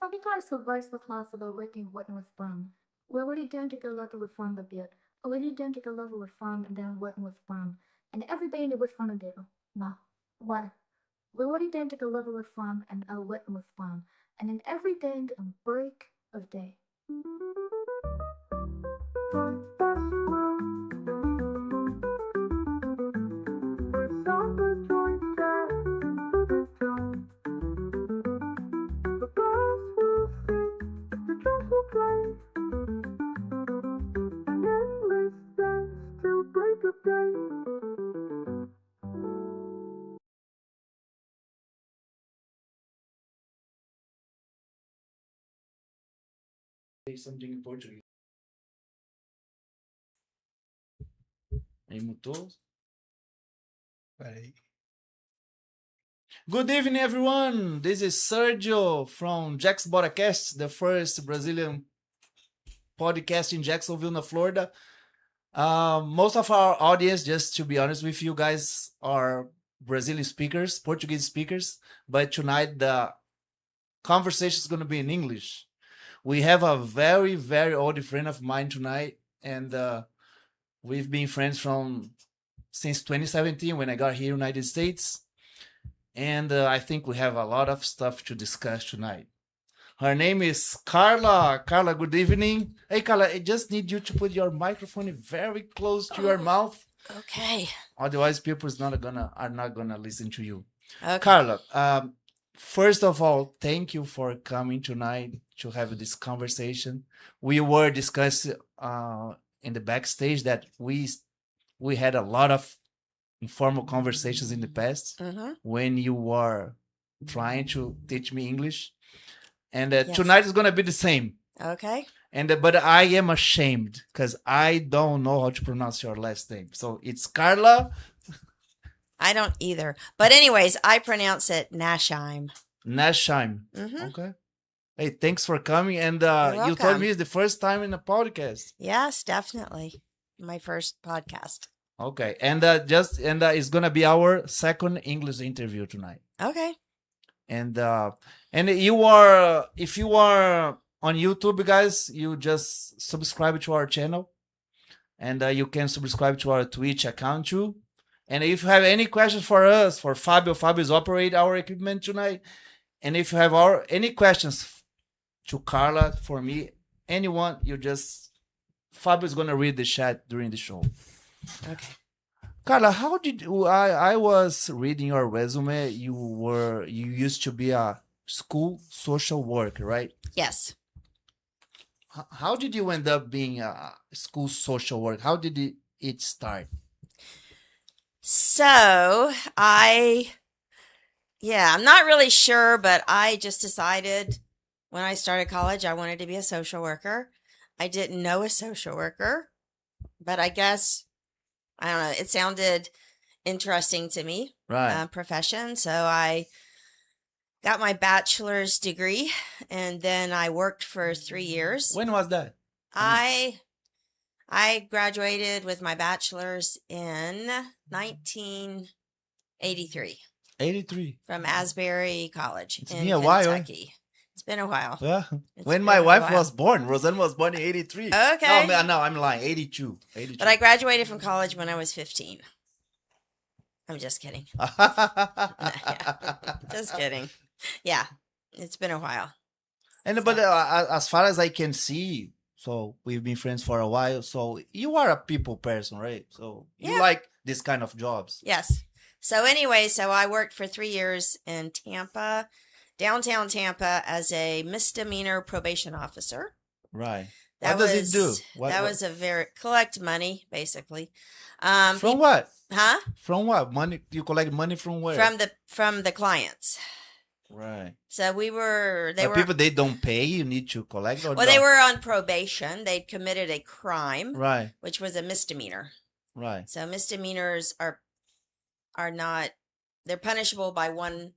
for because the vice responsible working what was from. We already done take a lot of reform a bit. Already done take a lot of reform and then what was from. And everything that was from a bit. No. Why? We already done take a lot of reform and what was from. And then everything a break of day. Say something in Portuguese. Aí mutou? Peraí. Good evening, everyone. This is Sergio from Jaxboracast, the first Brazilian podcast in Jacksonville, Florida. Most of our audience, just to be honest with you guys, are Brazilian speakers, Portuguese speakers. But tonight, the conversation is going to be in English. We have a very, very old friend of mine tonight, and we've been friends since 2017 when I got here in the United States. And I think we have a lot of stuff to discuss tonight. Her name is Karla. Karla, good evening. Hey, Karla, I just need you to put your microphone very close to your mouth. Okay. Otherwise, people are not gonna listen to you. Okay. Karla, first of all, thank you for coming tonight to have this conversation. We were discussing in the backstage that we had a lot of informal conversations in the past when you were trying to teach me English. And Yes. tonight is going to be the same. Okay. But I am ashamed because I don't know how to pronounce your last name. So it's Karla I don't either. But anyways, I pronounce it Nachtsheim. Nachtsheim. Mhm. Okay. Hey, thanks for coming. And You're you told welcome. me it's the first time in a podcast. Yes, definitely. My first podcast. Okay. And it's going to be our second English interview tonight. Okay. And you are, if you are on YouTube, guys, you just subscribe to our channel, and you can subscribe to our Twitch account too. And if you have any questions for us, for Fabio is operate our equipment tonight. And if you have any questions to Karla, for me, anyone, Fabio is gonna read the chat during the show. Okay. Karla, how did I was reading your resume? You used to be a school social worker, right? Yes. How did you end up being a school social worker? How did it start? So I'm not really sure, but I just decided when I started college, I wanted to be a social worker. I didn't know a social worker, but I guess, I don't know, it sounded interesting to me, Right. profession. So I got my bachelor's degree, and then I worked for 3 years. When was that? I graduated with my bachelor's in 1983 83. from Asbury College It's in been a while. Kentucky. It's been a while. Yeah. It's When been my a wife while. was born, Roseanne was born in 83. Okay. No, I'm lying. 82. 82. But I graduated from college when I was 15. I'm just kidding. Just kidding. Yeah, it's been a while. But as far as I can see, so we've been friends for a while. So you are a people person, right? So you Yeah. like this kind of jobs. Yes. So anyway, I worked for 3 years in Tampa, downtown Tampa, as a misdemeanor probation officer. Right. That What does it do? was a very collect money, basically. From what? Huh? From what? Money? You collect money from where? From the clients. Right. So People they don't pay, you need to collect. Or well, no? they were on probation. They'd committed a crime, Right. which was a misdemeanor. Right. So misdemeanors are not, they're punishable by 1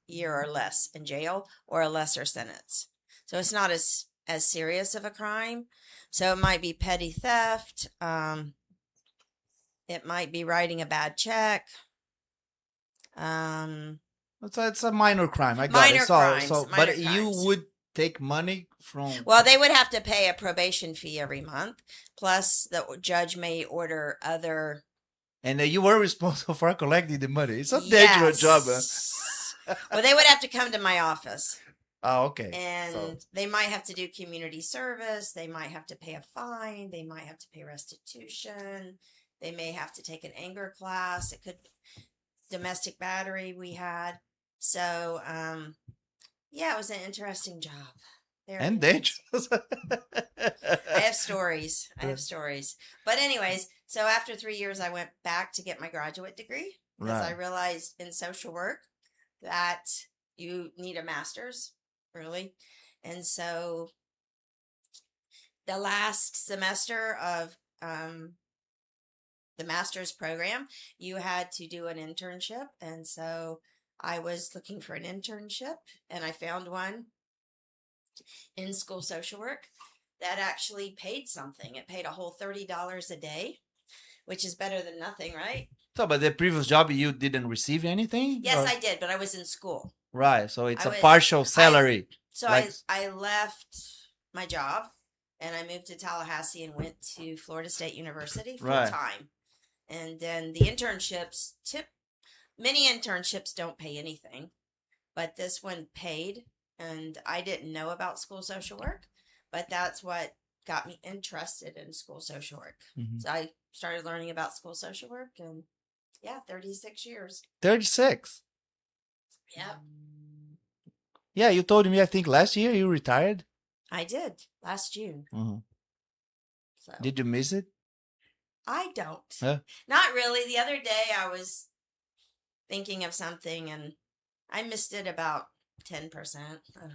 year or less in jail or a lesser sentence. So it's not as serious of a crime. So it might be petty theft. It might be writing a bad check. So it's a minor crime. I got Minor it. crimes, But minor you crimes. would take money from. Well, they would have to pay a probation fee every month. Plus, the judge may order other. And you were responsible for collecting the money. It's a dangerous job. Huh? Well, they would have to come to my office. Oh, okay. And they might have to do community service. They might have to pay a fine. They might have to pay restitution. They may have to take an anger class. It could domestic battery we had. So, yeah, it was an interesting job. And dangerous. I have stories. But anyways, so after 3 years, I went back to get my graduate degree because I realized in social work that you need a master's, really. And so the last semester of the master's program, you had to do an internship. And so I was looking for an internship, and I found one in school social work that actually paid something. It paid a whole $30 a day, which is better than nothing, right? So, but the previous job, you didn't receive anything? Yes, I did, but I was in school. Right, so it's a partial salary. I left my job, and I moved to Tallahassee and went to Florida State University full time. And then the internships, many internships don't pay anything, but this one paid. And I didn't know about school social work, but that's what got me interested in school social work. Mm-hmm. So I started learning about school social work, and 36 years. 36? Yep. Yeah, you told me, I think last year you retired. I did, last June. Mm-hmm. So, did you miss it? I don't. Huh? Not really. The other day I was thinking of something, and I missed it about 10%. I don't know.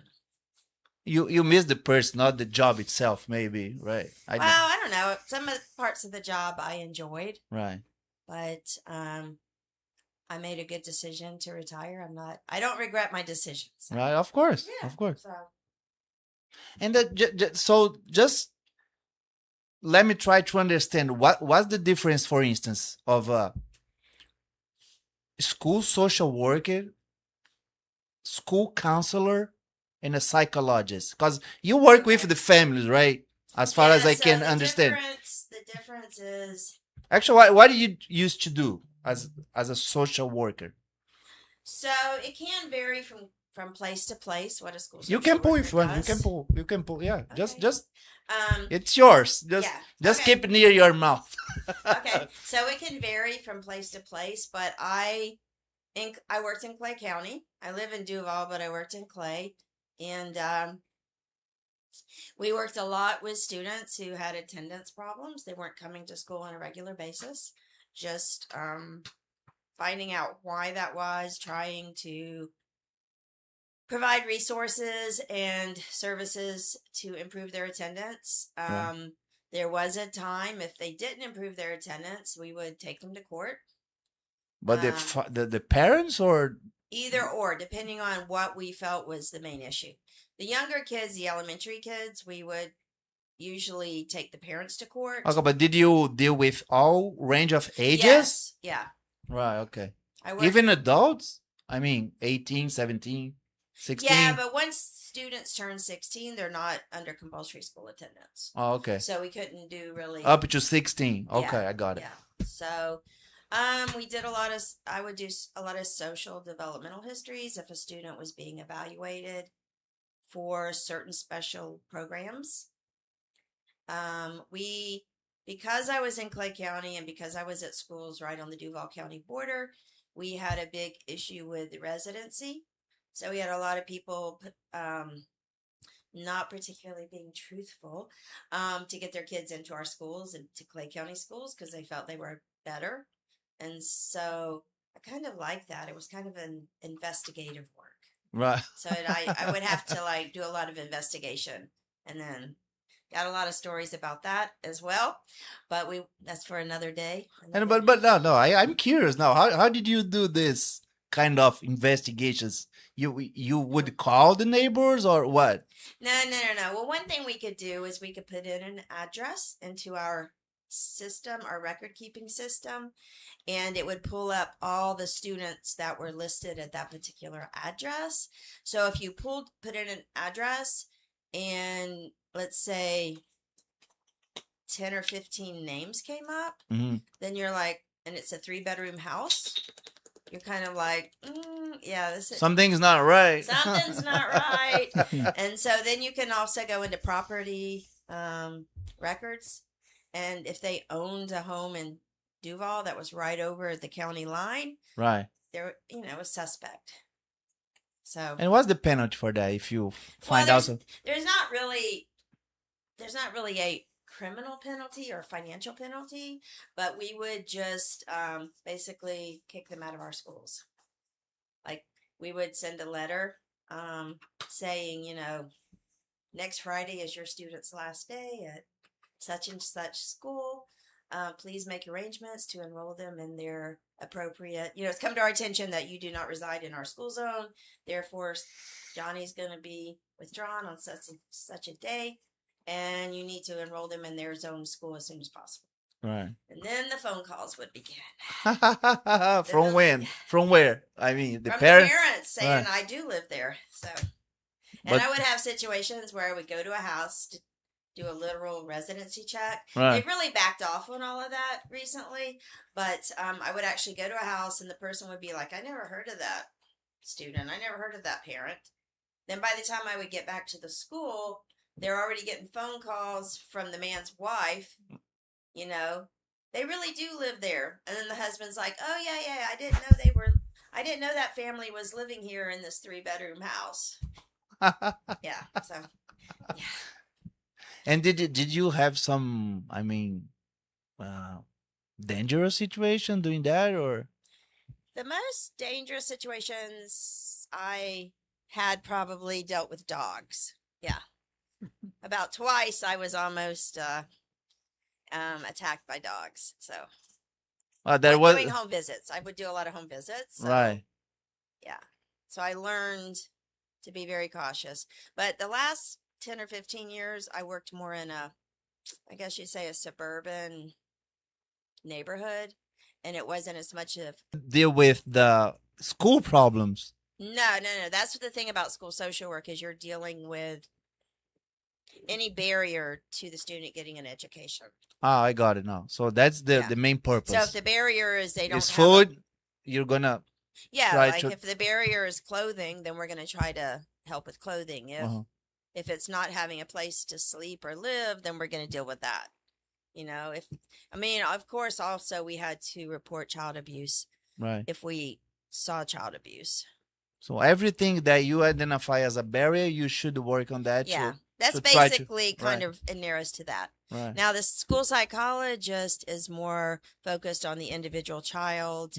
You missed the person, not the job itself, maybe, right? I don't know. Some of the parts of the job I enjoyed. Right. But I made a good decision to retire. I don't regret my decisions. Right, of course. Yeah, of course. So. And so just let me try to understand what's the difference, for instance, of a school social worker, school counselor, and a psychologist, because you work with the families, right? As far as I can understand. The difference is actually what do you used to do as a social worker? So it can vary from place to place. What a school social you can pull if one. You can pull. Yeah, okay. just it's yours. Just keep it near your mouth. Okay, so it can vary from place to place, but I worked in Clay County. I live in Duval, but I worked in Clay. And we worked a lot with students who had attendance problems. They weren't coming to school on a regular basis. Just finding out why that was, trying to provide resources and services to improve their attendance. There was a time, if they didn't improve their attendance, we would take them to court. But the parents, or? Either or, depending on what we felt was the main issue. The younger kids, the elementary kids, we would usually take the parents to court. Okay, but did you deal with all range of ages? Yes, yeah. Right, okay. Even adults? I mean, 18, 17, 16? Yeah, but once students turn 16, they're not under compulsory school attendance. Oh, okay. So we couldn't do really... Up to 16. Okay, yeah, I got it. Yeah, so... I would do a lot of social developmental histories if a student was being evaluated for certain special programs. Because I was in Clay County and because I was at schools right on the Duval County border, we had a big issue with residency. So we had a lot of people not particularly being truthful to get their kids into our schools and to Clay County schools because they felt they were better. And so I kind of like that. It was kind of an investigative work. Right. So I would have to do a lot of investigation, and then got a lot of stories about that as well. But that's for another day. But no, I'm curious now. How did you do this kind of investigations? You would call the neighbors or what? No. Well, one thing we could do is we could put in an address into our system, our record keeping system, and it would pull up all the students that were listed at that particular address. So if you put in an address and let's say 10 or 15 names came up, then you're like, and it's a 3-bedroom house, you're kind of like, yeah, this is Something's not right. something's not right. And so then you can also go into property records, and if they owned a home in Duval that was right over the county line, Right. they're a suspect. So And what's the penalty for that if you find well, out? there's not really a criminal penalty or financial penalty, but we would just basically kick them out of our schools. Like we would send a letter saying, next Friday is your student's last day at such and such school. Please make arrangements to enroll them in their appropriate, it's come to our attention that you do not reside in our school zone. Therefore, Johnny's going to be withdrawn on such and such a day, and you need to enroll them in their zone school as soon as possible. Right. And then the phone calls would begin. From when? From where? I mean, the From parents? the parents saying, Right. I do live there. So, and But- I would have situations where I would go to a house to do a literal residency check. Right. They've really backed off on all of that recently, but I would actually go to a house and the person would be like, I never heard of that student. I never heard of that parent. Then by the time I would get back to the school, they're already getting phone calls from the man's wife. They really do live there. And then the husband's like, oh yeah, I didn't know that family was living here in this 3-bedroom house. Yeah. So yeah. And did you have some, dangerous situation doing that, or? The most dangerous situations I had probably dealt with dogs. Yeah. About twice I was almost attacked by dogs. So There was doing home visits. I would do a lot of home visits. So, right. yeah. So I learned to be very cautious. But the last 10 or 15 years, I worked more in a suburban neighborhood. And it wasn't as much of... Deal with the school problems. No. That's the thing about school social work is you're dealing with any barrier to the student getting an education. Ah, I got it now. So that's the main purpose. So if the barrier is they don't it's have food, you're gonna try like to... if the barrier is clothing, then we're going to try to help with clothing. If it's not having a place to sleep or live, then we're going to deal with that. Of course, also we had to report child abuse. Right. If we saw child abuse. So everything that you identify as a barrier, you should work on that. Yeah. That's to try to- basically kind of it narrows to that. Right. Now, the school psychologist is more focused on the individual child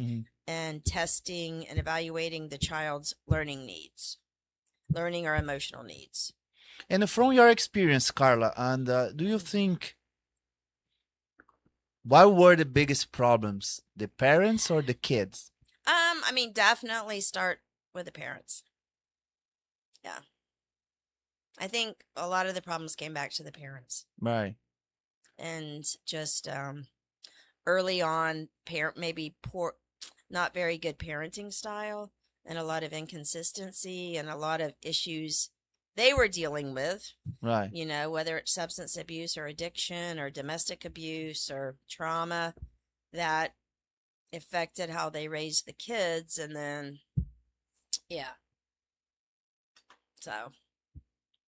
and testing and evaluating the child's learning or emotional needs. And from your experience, Karla, and do you think what were the biggest problems, the parents or the kids? Definitely start with the parents. Yeah. I think a lot of the problems came back to the parents. Right. And just early on, maybe poor, not very good parenting style, and a lot of inconsistency and a lot of issues they were dealing with. Right. Whether it's substance abuse or addiction or domestic abuse or trauma that affected how they raised the kids. And then, yeah. So.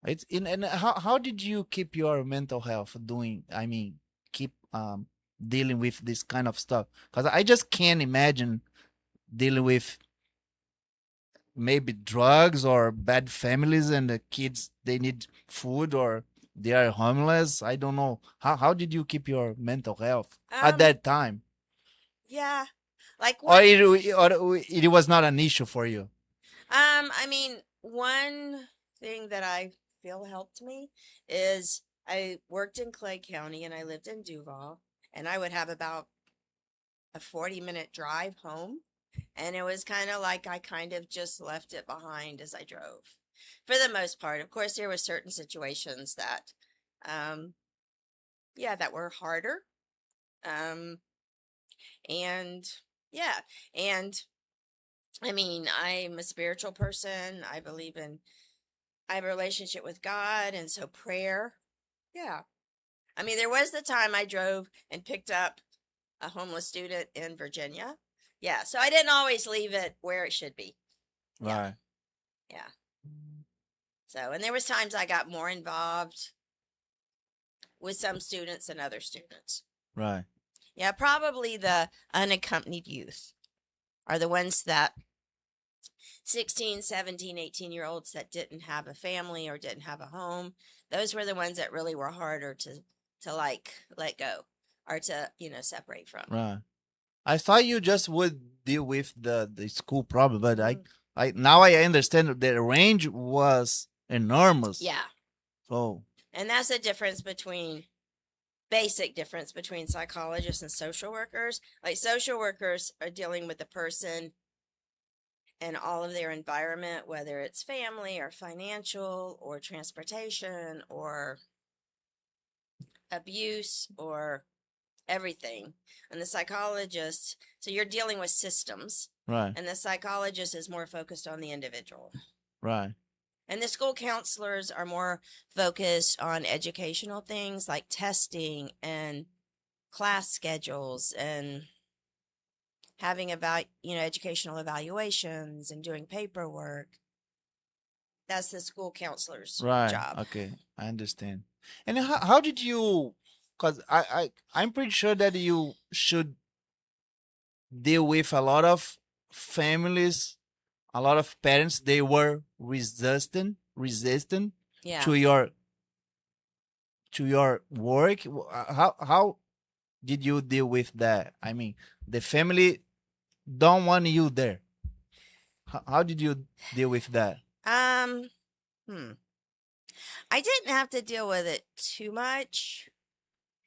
It's and how did you keep your mental health doing? Keep dealing with this kind of stuff, because I just can't imagine dealing with maybe drugs or bad families and the kids, they need food or they are homeless. I don't know. How did you keep your mental health at that time? Yeah. Like Or it was not an issue for you? One thing that I feel helped me is I worked in Clay County and I lived in Duval, and I would have about a 40-minute drive home, and it was kind of like I kind of just left it behind as I drove for the most part. Of course, there were certain situations that that were harder, Um, and yeah, and I mean, I'm a spiritual person. I have a relationship with God, and so prayer. Yeah. I mean, there was the time I drove and picked up a homeless student in Virginia. Yeah, so I didn't always leave it where it should be. Yeah, Right. yeah. So, and there was times I got more involved with some students than other students. Right. Yeah, probably the unaccompanied youth are the ones that 16, 17, 18-year-olds that didn't have a family or didn't have a home. Those were the ones that really were harder to like let go or to, separate from. Right. I thought you just would deal with the school problem, but Mm. I now I understand that the range was enormous. Yeah. So And that's the basic difference between psychologists and social workers. Like social workers are dealing with the person and all of their environment, whether it's family or financial or transportation or abuse or everything. And the psychologist, so you're dealing with systems, right. and the psychologist is more focused on the individual. Right. And the school counselors are more focused on educational things like testing and class schedules and having educational evaluations and doing paperwork. That's the school counselor's Right. job. Okay. I understand. And how did you? Because I'm pretty sure that you should deal with a lot of families, a lot of parents. They were resistant Yeah. to your work. How did you deal with that? I mean, the family don't want you there. How did you deal with that? I didn't have to deal with it too much,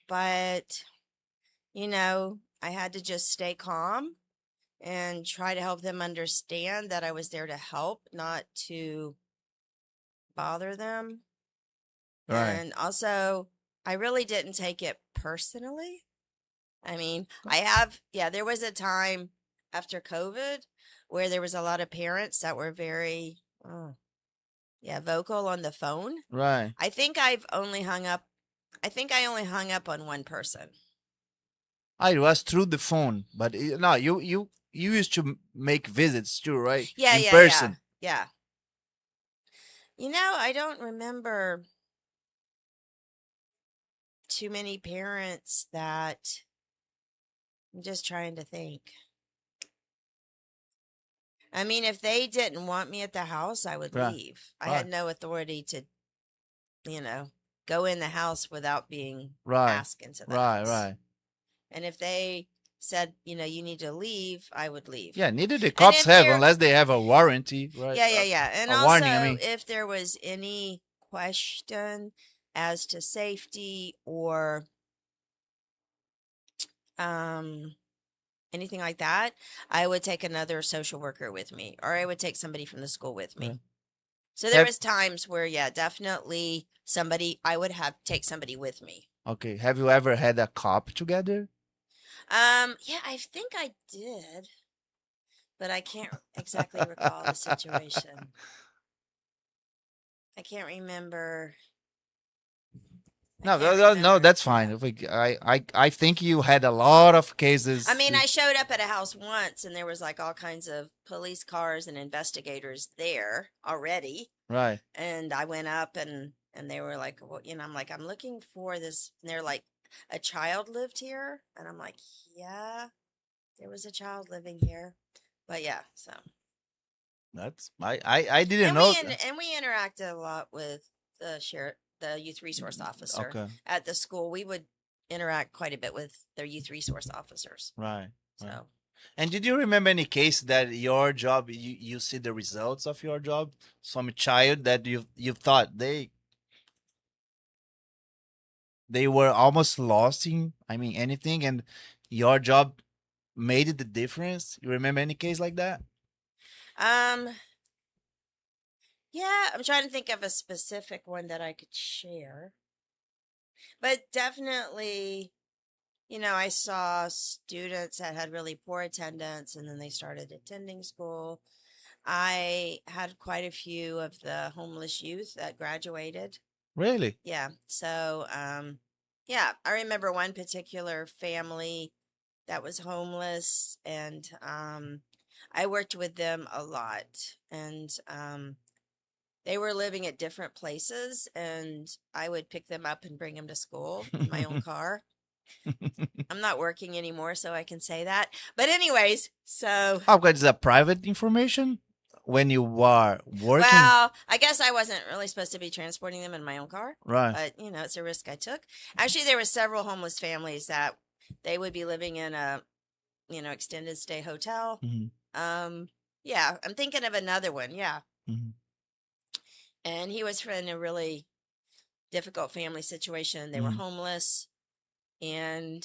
but I had to just stay calm and try to help them understand that I was there to help, not to bother them. Right. And also, I really didn't take it personally. I mean, there was a time after COVID where there was a lot of parents that were very, vocal on the phone. Right. I think I only hung up on one person. It was through the phone, but no, you used to make visits too, right? Yeah, In yeah, person. yeah. I don't remember too many parents that. I'm just trying to think. I mean, if they didn't want me at the house, I would Right. leave. I had no authority to, go in the house without being Right. asked into the Right. house. Right. And if they said, you need to leave, I would leave. Yeah. Neither the cops have unless they have a warranty, right? Yeah. And a also, warning. I mean, if there was any question as to safety or anything like that, I would take another social worker with me, or I would take somebody from the school with me. Yeah. So there was times where, definitely I would take somebody with me. Okay. Have you ever had a cop together? Yeah, I think I did, but I can't exactly recall the situation. I can't remember. No, that's fine. I think you had a lot of cases. I mean, I showed up at a house once and there was like all kinds of police cars and investigators there already. Right. And I went up and they were like, well, I'm like, I'm looking for this. And they're like, a child lived here. And I'm like, yeah, there was a child living here. But yeah, so. That's, I didn't know. And we interacted a lot with the youth resource officer at the school. We would interact quite a bit with their youth resource officers. Right. So. Right. And did you remember any case that your job, you see the results of your job from a child that you thought they were almost lost in, I mean, anything, and your job made it the difference? You remember any case like that? Yeah, I'm trying to think of a specific one that I could share. But definitely I saw students that had really poor attendance and then they started attending school. I had quite a few of the homeless youth that graduated. Really? Yeah. So, yeah, I remember one particular family that was homeless, and I worked with them a lot. And they were living at different places, and I would pick them up and bring them to school in my own car. I'm not working anymore, so I can say that. But anyways, so Oh, because it's a private information when you are working, well, I guess I wasn't really supposed to be transporting them in my own car, right? but it's a risk I took. Actually, there were several homeless families that they would be living in a extended stay hotel. Hmm. Yeah, I'm thinking of another one. Yeah, Hmm. and he was in a really difficult family situation. They were Hmm. homeless, and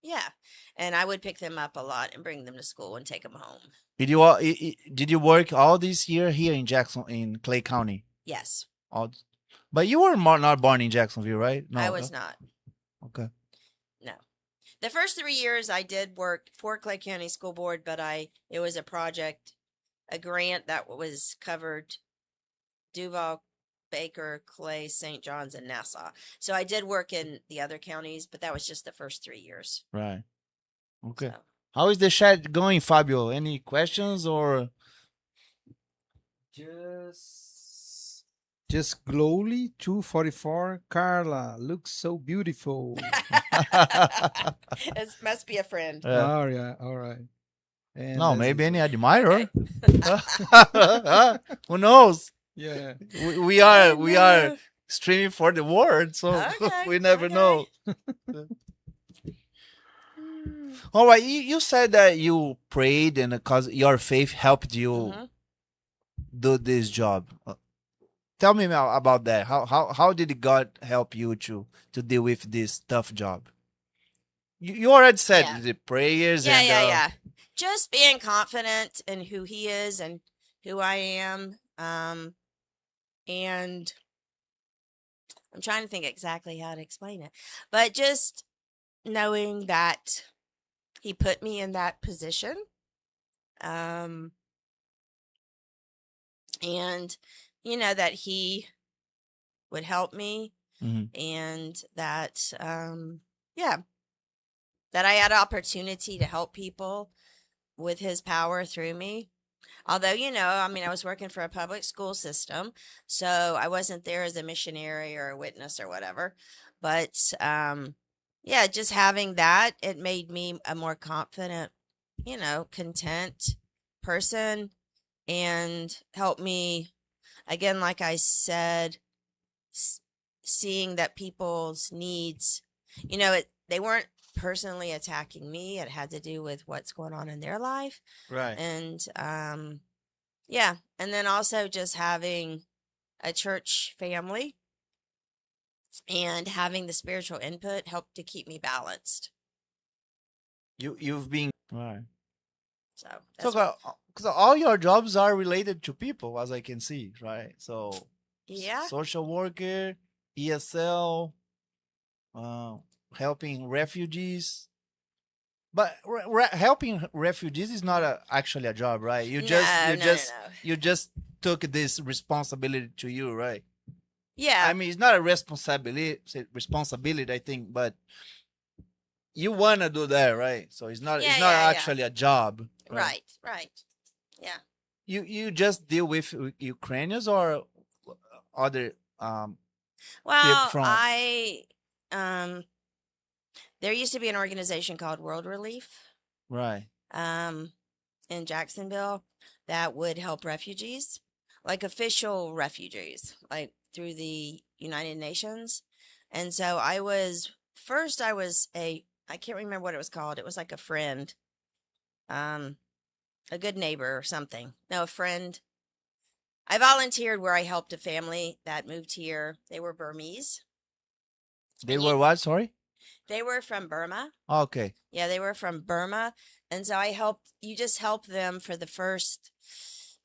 yeah, and I would pick them up a lot and bring them to school and take them home. Did you work all this year here in Clay County? Yes, All, but you were not born in Jacksonville, right? No. I was not. Okay. No. The first 3 years I did work for Clay County School Board, but it was a project, a grant that was covered Duval, Baker, Clay, St. John's, and Nassau. So I did work in the other counties, but that was just the first 3 years. Right. Okay. So. How is the chat going, Fabio? Any questions or Just glowly 244. Karla looks so beautiful. It must be a friend. Yeah. Oh yeah, all right. And No, as maybe is- any admirer. Okay. Who knows? Yeah. We are streaming for the world, so Okay, we never okay. know. All right, you said that you prayed and because your faith helped you Mhm. do this job. Tell me about that. How did God help you to deal with this tough job? You already said Yeah. the prayers Yeah, and yeah. Just being confident in who he is and who I am. And I'm trying to think exactly how to explain it. But just knowing that he put me in that position. And that he would help me, Mhm. and that that I had opportunity to help people with his power through me. Although, I was working for a public school system, so I wasn't there as a missionary or a witness or whatever. But yeah, just having that, it made me a more confident, content person, and helped me, again, like I said, seeing that people's needs, they weren't personally attacking me. It had to do with what's going on in their life. Right. And yeah, and then also just having a church family and having the spiritual input helped to keep me balanced. You've been right. So So that's because all your jobs are related to people, as I can see, right? So yeah. social worker, ESL, helping refugees. But helping refugees is not actually a job, right? You just took this responsibility to you, right? Yeah. I mean, it's not a responsibility, I think, but you wanna do that, right? So it's not Yeah. actually a job, Right. Yeah. You just deal with Ukrainians or other Well, from there used to be an organization called World Relief right. in Jacksonville that would help refugees, like official refugees, like through the United Nations. And so I was I can't remember what it was called. It was like a friend, a good neighbor or something. No, a friend. I volunteered where I helped a family that moved here. They were Burmese. They were what? Sorry. They were from Burma. Okay. Yeah, they were from Burma. And so you just help them for the first,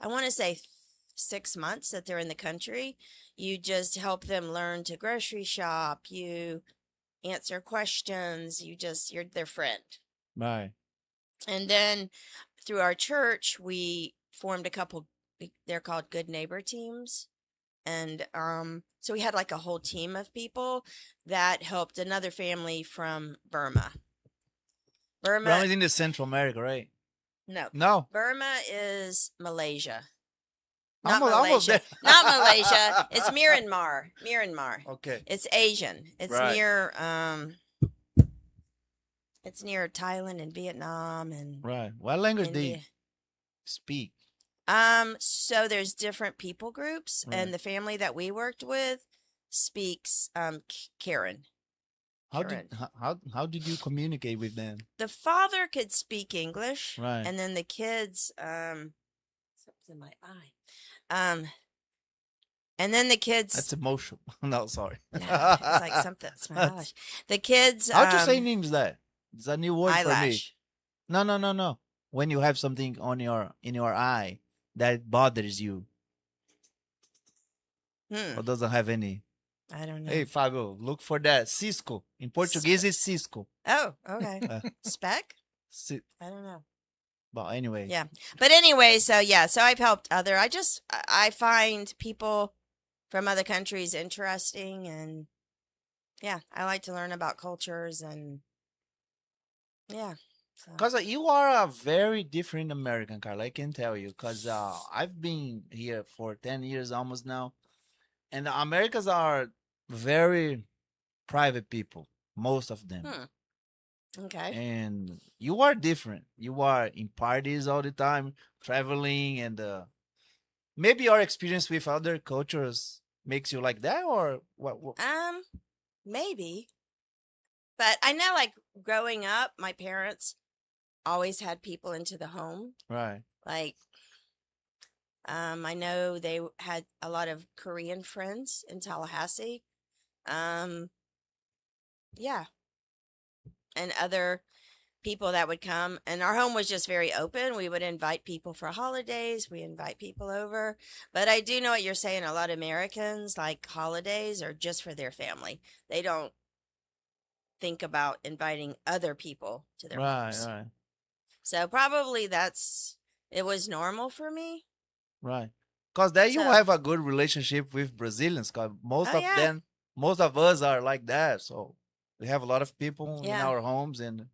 I want to say 6 months that they're in the country. You just help them learn to grocery shop. You answer questions. You're their friend. Right. And then through our church, we formed a couple, they're called Good Neighbor teams. And so we had like a whole team of people that helped another family from Burma. Burma is in the Central America, right? No. No. Burma is Malaysia. Almost there. Not Malaysia. It's Myanmar. Myanmar. Okay. It's Asian. It's Right. near it's near Thailand and Vietnam and Right. What language India. they speak? So there's different people groups, Right. and the family that we worked with speaks Karen. How did you communicate with them? The father could speak English, Right. and then the kids something's in my eye. And then the kids That's emotional. No, sorry. no, it's like something. It's my eyelash. The kids How do you say in English that? It's a new word for me. eyelash. No. When you have something in your eye that bothers you or doesn't have any. I don't know. Hey, Fabio, look for that. Cisco. In Portuguese, it's Cisco. Oh, okay. Uh, Speck? ci- I don't know. But anyway. Yeah. But anyway, so I've helped I find people from other countries interesting, and yeah, I like to learn about cultures, and yeah. So. Because you are a very different American, Carla. I can tell you. Because I've been here for 10 years almost now. And the Americans are very private people, most of them. Okay. And you are different. You are in parties all the time, traveling, and maybe your experience with other cultures makes you like that, or what? Maybe. But I know, like, growing up, my parents always had people into the home. Right. Like, I know they had a lot of Korean friends in Tallahassee. Yeah. And other people that would come. And our home was just very open. We would invite people for holidays. We invite people over. But I do know what you're saying. A lot of Americans, like, holidays are just for their family. They don't think about inviting other people to their homes. Right. So probably it was normal for me. Right. Because there you So- have a good relationship with Brazilians. Because most Oh, of yeah. them, most of us are like that. So we have a lot of people in Yeah. our homes, and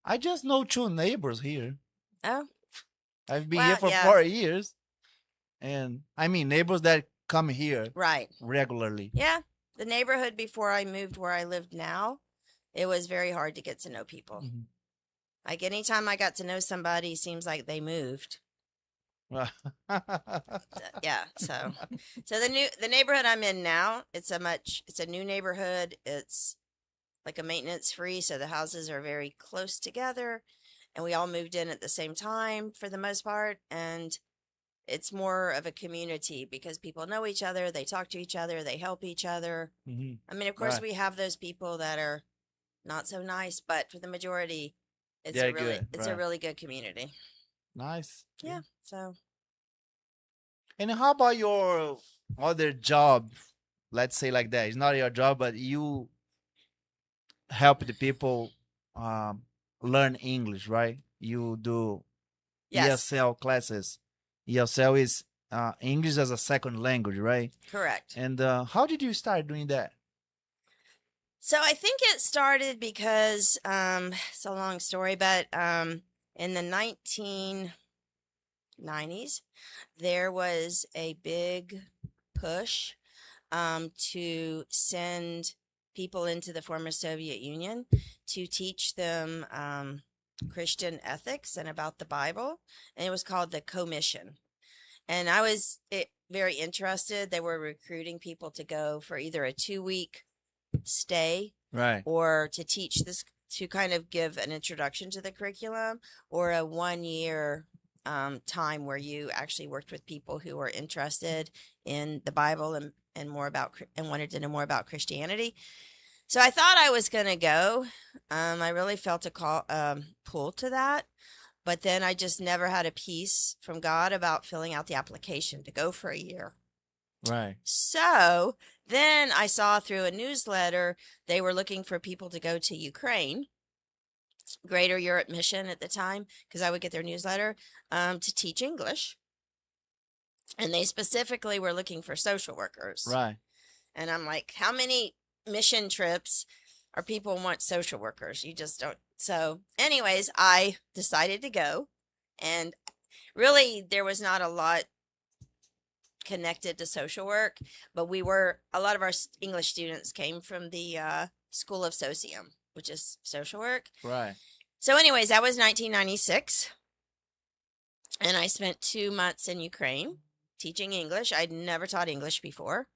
I just know 2 neighbors here. Oh, I've been Well, here for yeah. 4 years, and I mean neighbors that come here right. regularly. Yeah. The neighborhood before I moved where I lived now, it was very hard to get to know people. Mhm. Like, anytime I got to know somebody, seems like they moved. Right. Yeah. So the neighborhood I'm in now, it's a new neighborhood. It's like a maintenance free. So the houses are very close together, and we all moved in at the same time for the most part. And it's more of a community because people know each other. They talk to each other. They help each other. Mhm. I mean, of course, Right. we have those people that are not so nice, but for the majority, it's They're a really good, it's a right. really good community. Nice. Yeah. So And how about your other job? Let's say like that. It's not your job, but you help the people learn English, right? You do yes, ESL classes. ESL is English as a second language, right? correct. And how did you start doing that? So I think it started because it's a long story, but in the 1990s, there was a big push to send people into the former Soviet Union to teach them Christian ethics and about the Bible, and it was called the Commission. And I was very interested. They were recruiting people to go for either a 2-week stay Right. or to teach this, to kind of give an introduction to the curriculum, or a 1-year time where you actually worked with people who were interested in the Bible and more about and wanted to know more about Christianity. So I thought I was going to go. I really felt a pull to that, but then I just never had a peace from God about filling out the application to go for a year. Right. So then I saw through a newsletter they were looking for people to go to Ukraine, Greater Europe Mission at the time, because I would get their newsletter to teach English. And they specifically were looking for social workers. Right. And I'm like, how many mission trips are people want social workers? You just don't. So, anyways, I decided to go. And really, there was not a lot connected to social work, but a lot of our English students came from the School of Socium, which is social work. Right. So, anyways, that was 1996. And I spent 2 months in Ukraine teaching English. I'd never taught English before.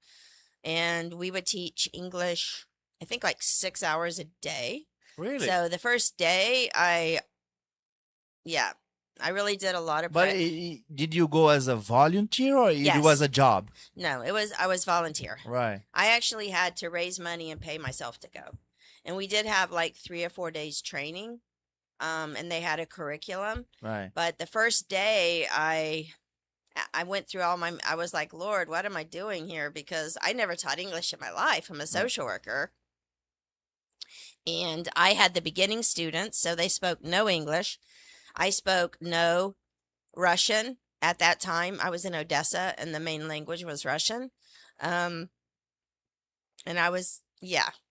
And we would teach English, I think, like 6 hours a day. Really? So the first day, I really did a lot of But did you go as a volunteer or it was Yes. a job? No, I was volunteer. Right. I actually had to raise money and pay myself to go. And we did have like 3 or 4 days training. And they had a curriculum. Right. But the first day I went through I was like, Lord, what am I doing here? Because I never taught English in my life. I'm a social worker. And I had the beginning students, so they spoke no English. I spoke no Russian at that time. I was in Odessa, and the main language was Russian. And I was,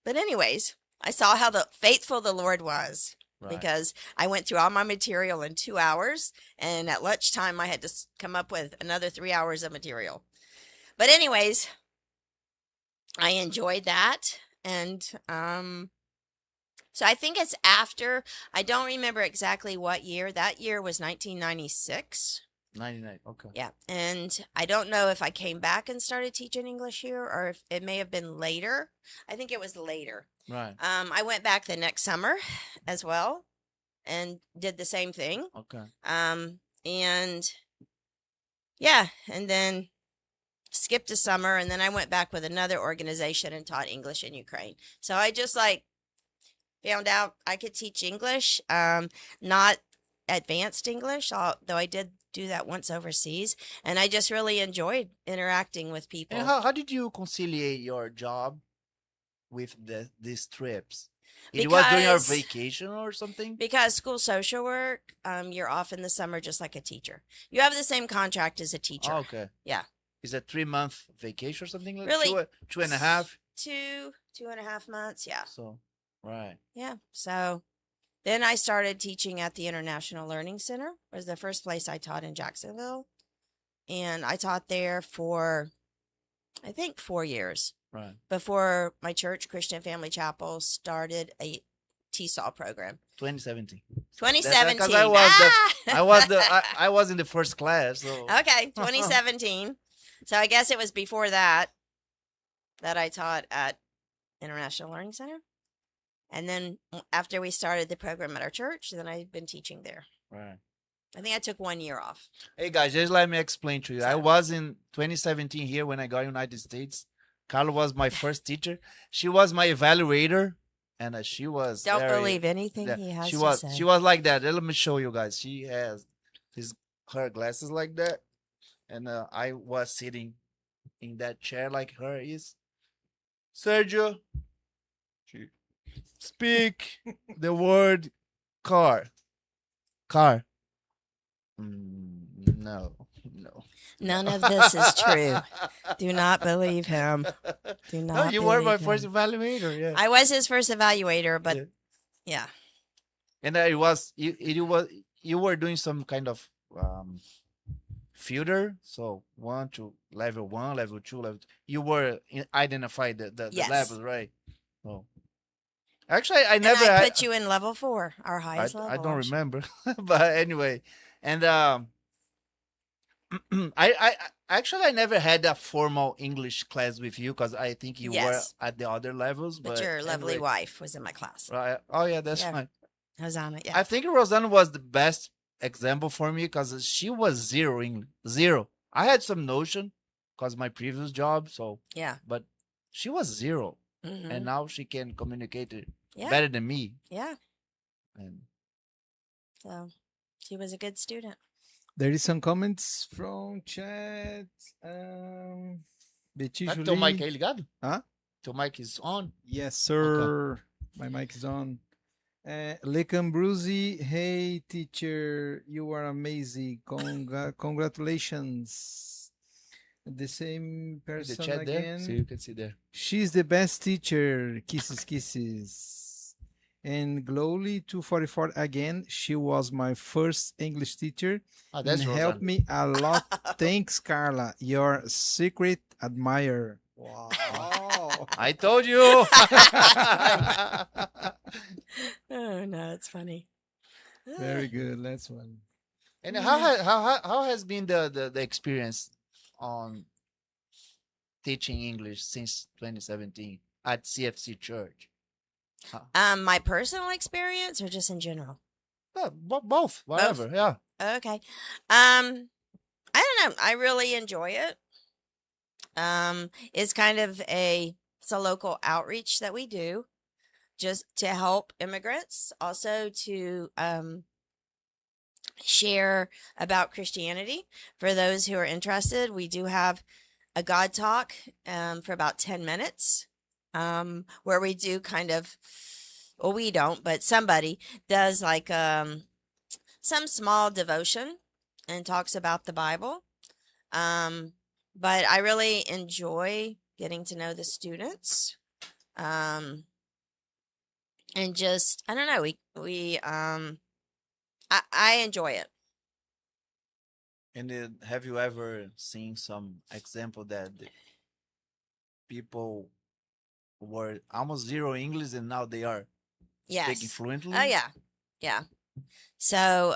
But anyways, I saw how faithful the Lord was. Right. Because I went through all my material in 2 hours, and at lunchtime I had to come up with another 3 hours of material. But anyways, I enjoyed that, and so I think it's after. I don't remember exactly what year. That year was 1996. 99. Okay. Yeah, and I don't know if I came back and started teaching English here, or if it may have been later. I think it was later. Right. I went back the next summer as well and did the same thing. Okay. And then skipped a summer, and then I went back with another organization and taught English in Ukraine. So I just found out I could teach English, not advanced English, though I did do that once overseas, and I just really enjoyed interacting with people. And how did you conciliate your job with these trips? It was during your Because- vacation or something? Because school social work, you're off in the summer just like a teacher. You have the same contract as a teacher. Oh, okay. Yeah. Is it 3-month vacation or something like Really? 2.5? 2.5 months. Yeah. So, right. Yeah. So then I started teaching at the International Learning Center. It was the first place I taught in Jacksonville. And I taught there for, I think, 4 years. Right. Before my church, Christian Family Chapel, started a TESOL program. 2017. 2017. Because I was I was in the first class. So. Okay, 2017. So I guess it was before that I taught at International Learning Center. And then after we started the program at our church, then I've been teaching there. Right. I think I took 1 year off. Hey guys, just let me explain to you. I Sorry. was in 2017 here when I got United States. Karla was my first teacher. She was my evaluator, and she was. Don't very, believe anything yeah, he has she to was. say. She was like that. Let me show you guys. She has her glasses like that, and I was sitting in that chair like her is. Sergio, speak the word car. Car. No. None of this is true. Do not believe him. Do not. No, you were my believe first him. evaluator. Yeah. I was his first evaluator, but yeah. And it was you were doing some kind of filter. So level 1, level 2, level. You were identified the Yes. levels, right? Oh. Actually, I And never. I put you in level 4, our highest level. I don't remember, but anyway, and I never had a formal English class with you because I think you Yes. were at the other levels. But your lovely wife was in my class. Right? Oh yeah, that's Yeah. fine. Hosanna, yeah. I think Rosanna was the best example for me because she was zero English, zero. I had some notion because my previous job, so Yeah. but she was zero, Mhm. and now she can communicate it Yeah. better than me. Yeah. And So she was a good student. There is some comments from chat. Betty Ah, teu mic Julie. aí ligado? Hã? Teu mic is on? Yes, sir. My mic is on. Lecambruzi, hey teacher, you are amazing. Congratulations. The same In the person chat there, so again. you can see there. She's the best teacher. Kisses, kisses. And Glowly 244 again. She was my first English teacher Ah, and that's helped Rosanna. me a lot. Thanks, Carla. Your secret admirer. Wow. I told you. Oh no, it's funny. Very good. That's one. And how has been the experience on teaching English since 2017 at CFC Church? My personal experience or just in general? Both, whatever. Yeah. Okay. I don't know. I really enjoy it. It's kind of it's a local outreach that we do just to help immigrants, also to share about Christianity for those who are interested. We do have a God talk for about 10 minutes where we do kind of, well, we don't, but somebody does like some small devotion and talks about the Bible. But I really enjoy getting to know the students. And just, I don't know, I enjoy it. And have you ever seen some example that the people were almost zero English and now they are speaking Yes. fluently? Oh yeah. Yeah. So,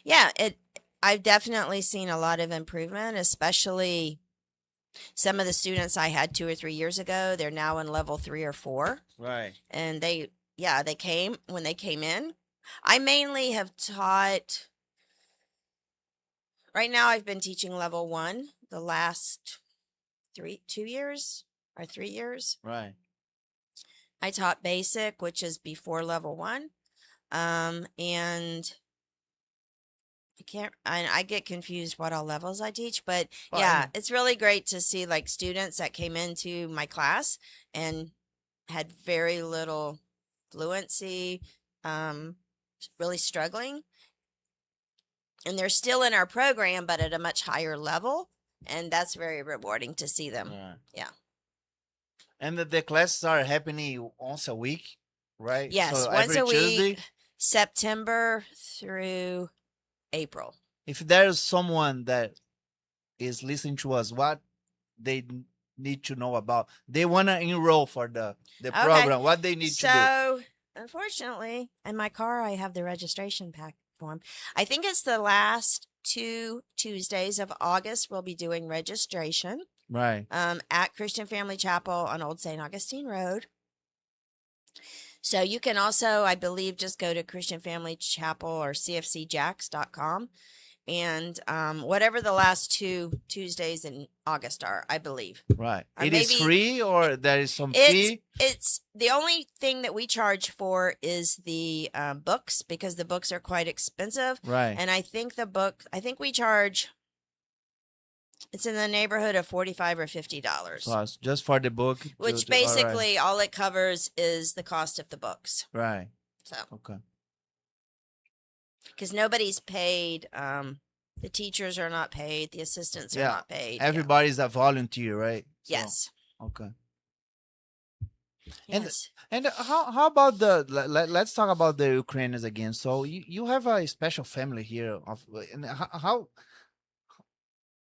yeah, I've definitely seen a lot of improvement, especially some of the students I had 2 or 3 years ago. They're now in level 3 or 4. Right. And they came when they came in. I mainly have taught, right now I've been teaching level 1 the last 2 years or 3 years. Right. I taught basic, which is before level 1. And I get confused what all levels I teach, but Well, yeah, it's really great to see like students that came into my class and had very little fluency, really struggling. And they're still in our program, but at a much higher level. And that's very rewarding to see them. Right. Yeah. And the classes are happening once a week, right? Yes, So once every a Tuesday. week, September through April. If there's someone that is listening to us, what they need to know about, they want to enroll for the Okay. program, what they need to So, unfortunately, in my car, I have the registration pack form. I think it's the last 2 Tuesdays of August. We'll be doing registration do. Right. at Christian Family Chapel on Old St. Augustine Road. So you can also, I believe, just go to Christian Family Chapel or cfcjax.com. And whatever the last 2 Tuesdays in August are, I believe. Right. Or It is maybe- free or there is some fee? It's the only thing that we charge for is the books, because the books are quite expensive. Right. And I think we charge, it's in the neighborhood of $45 or $50, So it's just for the book. which all right. basically all it covers is the cost of the books. Right. So, Okay. because nobody's paid, the teachers are not paid, the assistants are Yeah, not paid. Everybody's a volunteer, right? So, Yes. Okay. And- Yes. And how about let's talk about the Ukrainians again. So you have a special family here and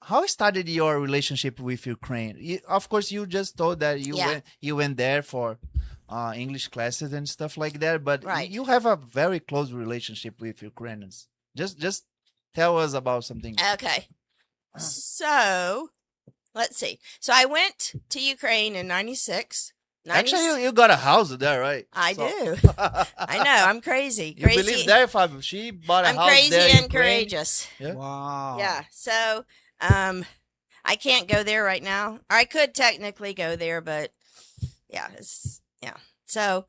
how started your relationship with Ukraine? Of course, you just told that you went there for English classes and stuff like that, but Right. you have a very close relationship with Ukrainians. Just tell us about something. Okay. So, let's see. So, I went to Ukraine in 96. Actually, you got a house there, right? I So- do. I know. I'm crazy. You believe that, Fabio? She bought a I'm house crazy there in and Ukraine? courageous. Yeah. Wow. Yeah. So, I can't go there right now. Or I could technically go there, but yeah, So,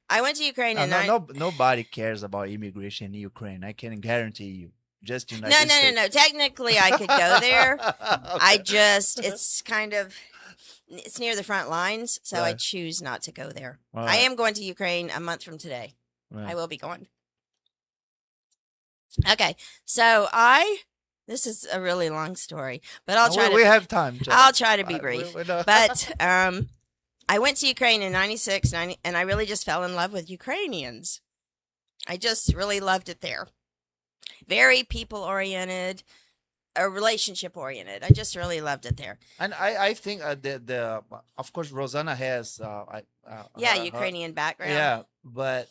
I went to Ukraine in Nobody cares about immigration in Ukraine. I can guarantee you. just United No, no, no, States? no. Technically, I could go there. I Okay. just, it's near the front lines, so I Right. choose not to go there. All I right. am going to Ukraine a month from today. Right. I will be going. Okay, this is a really long story, but I'll try we to, have time. Jack. I'll try to be We brief. know. But I went to Ukraine in 96, and I really just fell in love with Ukrainians. I just really loved it there. Very people oriented, relationship oriented. I just really loved it there. And I think the of course Rosanna has Yeah, her- Ukrainian background. yeah, but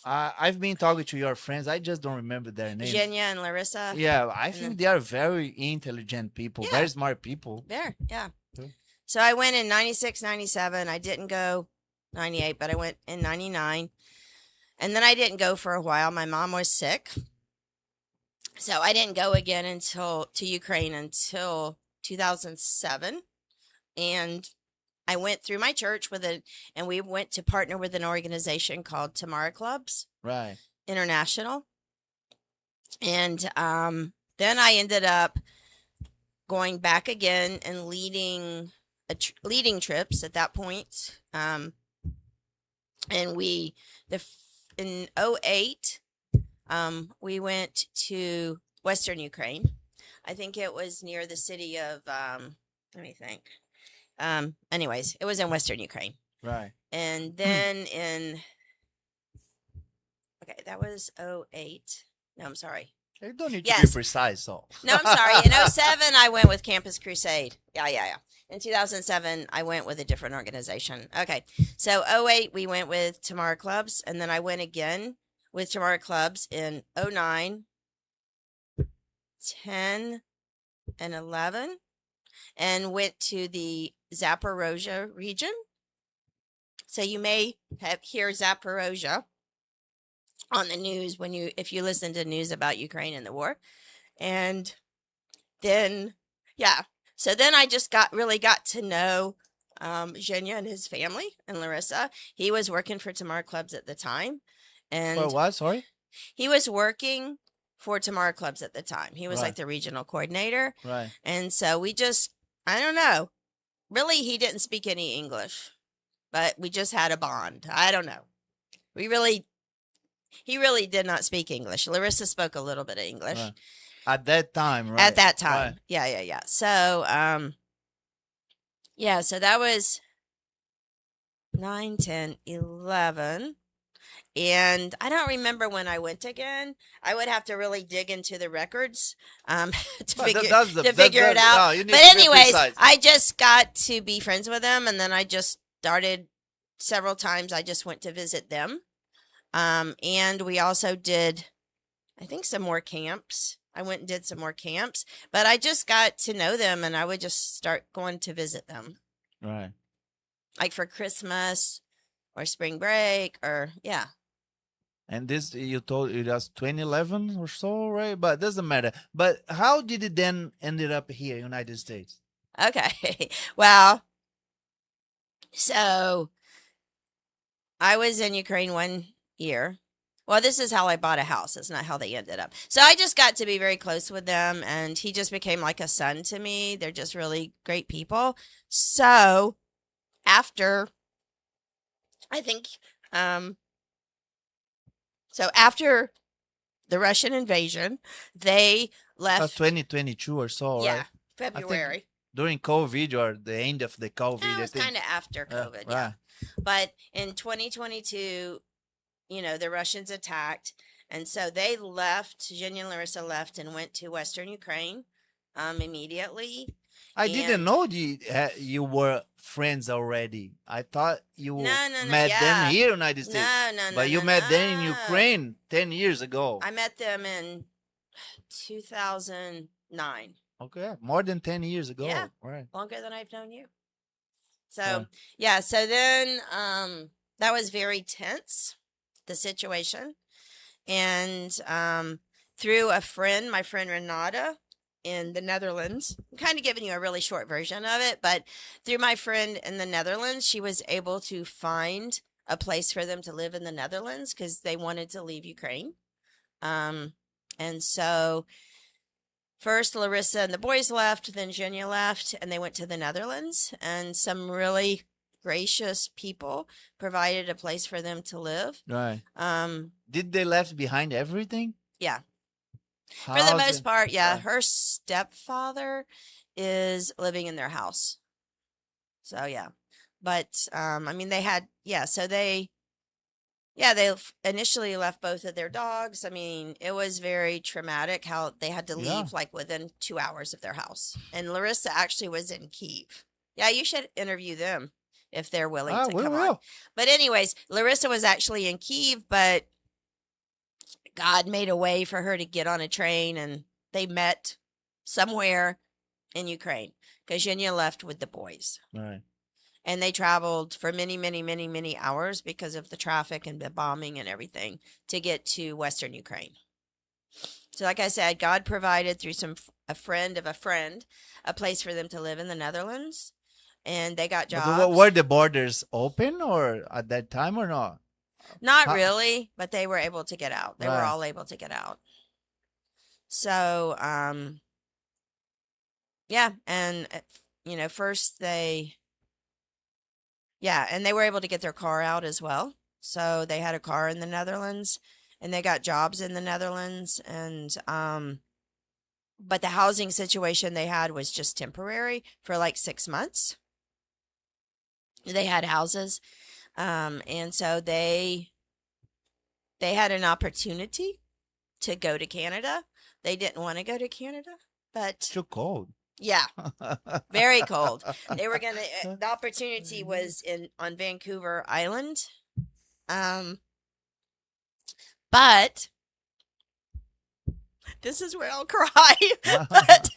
I've been talking to your friends. I just don't remember their names. Genya and Larissa. Yeah, I and think they are very intelligent people, Yeah. very smart people. There, yeah. Yeah. So I went in 96, 97. I didn't go 98, but I went in 99. And then I didn't go for a while. My mom was sick. So I didn't go again to Ukraine until 2007. And I went through my church and we went to partner with an organization called Tamara Clubs Right. International. And then I ended up going back again and leading trips at that point. And in 08, we went to Western Ukraine. I think it was near the city of, let me think. Anyways, it was in Western Ukraine. Right. And then that was 08. No, I'm sorry. You don't need to be Yes. precise, so. No, I'm sorry. In 07, I went with Campus Crusade. Yeah. In 2007, I went with a different organization. Okay. So 08, we went with Tamara Clubs. And then I went again with Tamara Clubs in 09, 10, and 11. And went to the Zaporozhye region. So you may hear Zaporozhye on the news if you listen to news about Ukraine and the war. And then, so then I just got to know Zhenya and his family and Larissa. He was working for Tamara Clubs at the time. And For what? Sorry? he was working for Tamara Clubs at the time. He was Right. like the regional coordinator. Right. And so I don't know. Really, he didn't speak any English, but we just had a bond. I don't know. He really did not speak English. Larissa spoke a little bit of English. Right. At that time, right? At that time. Right. Yeah. So, so that was 9, 10, 11. And I don't remember when I went again. I would have to really dig into the records to But figure it out. No, you need But to be anyways, precise. I just got to be friends with them, and then I just started several times. I just went to visit them. And we also did, I think, some more camps. I went and did some more camps, but I just got to know them, and I would just start going to visit them, Right. like for Christmas or spring break yeah. And this, you told it was 2011 or so, right? But it doesn't matter. But how did it then ended up here, United States? Okay. Well, so I was in Ukraine 1 year. Well, this is how I bought a house. It's not how they ended up. So I just got to be very close with them, and he just became like a son to me. They're just really great people. So after, I think, after the Russian invasion, they left. 2022 or so, Yeah, right? February. During COVID or the end of the COVID. It I was think. kind of after COVID, yeah. Right. But in 2022, the Russians attacked. And so they left, Zhenya and Larissa left and went to Western Ukraine immediately. I didn't And- know you were friends already. I thought you No, met yeah. them here in the United States. No. But you no, met them in no. Ukraine 10 years ago. I met them in 2009, Okay, more than 10 years ago. Yeah. Right. longer than I've known you. So, Right. yeah, so then that was very tense, the situation. And through a friend, my friend Renata in the Netherlands, I'm kind of giving you a really short version of it, but through my friend in the Netherlands, she was able to find a place for them to live in the Netherlands because they wanted to leave Ukraine. And so first Larissa and the boys left, then Jenya left, and they went to the Netherlands. And some really gracious people provided a place for them to live. Right. Um, Did they left behind everything? yeah. For the House most and- part, yeah. Right. Her stepfather is living in their house. So yeah. But I mean they had so they initially left both of their dogs. I mean, it was very traumatic how they had to Yeah. leave like within 2 hours of their house. And Larissa actually was in Kyiv. Yeah, you should interview them if they're willing to we come will. on. But anyways, Larissa was actually in Kyiv, but God made a way for her to get on a train, and they met somewhere in Ukraine because Zhenya left with the boys. Right. And they traveled for many, many, many, many hours because of the traffic and the bombing and everything to get to Western Ukraine. So like I said, God provided through a friend of a friend, a place for them to live in the Netherlands. And they got But jobs. were the borders open or at that time or not? Not How- really, but they were able to get out. They were Right. all able to get out. So, yeah. And, first and they were able to get their car out as well. So they had a car in the Netherlands and they got jobs in the Netherlands. And, but the housing situation they had was just temporary for like 6 months. They had houses. And so they had an opportunity to go to Canada. They didn't want to go to Canada, but Too cold. yeah, very cold. They were the opportunity was on Vancouver Island. But this is where I'll cry. But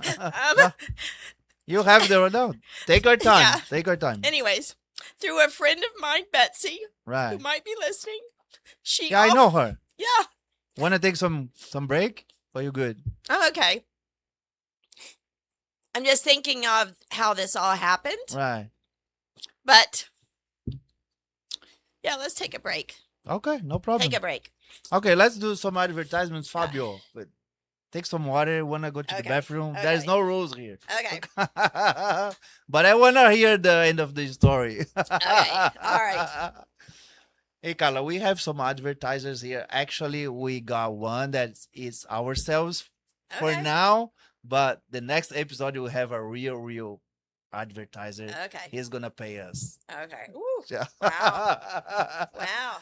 You have the no. Take your time. Yeah. Take your time. anyways, through a friend of mine, Betsy, who Right. might be listening, she Yeah, I know her. Yeah. Wanna take some break? Or you good? I'm okay. I'm just thinking of how this all happened. Right. But yeah, let's take a break. Okay, no problem. Take a break. Okay, let's do some advertisements, Fabio. But take some water. Wanna go to the Okay, bathroom? There's okay. no rules here. Okay. But I wanna hear the end of the story. Okay, all right. Hey, Karla, we have some advertisers here. Actually, we got one that is ourselves for Okay. now, but the next episode we'll have a real advertiser. Okay. He's gonna pay us. Okay. Ooh, Yeah. wow.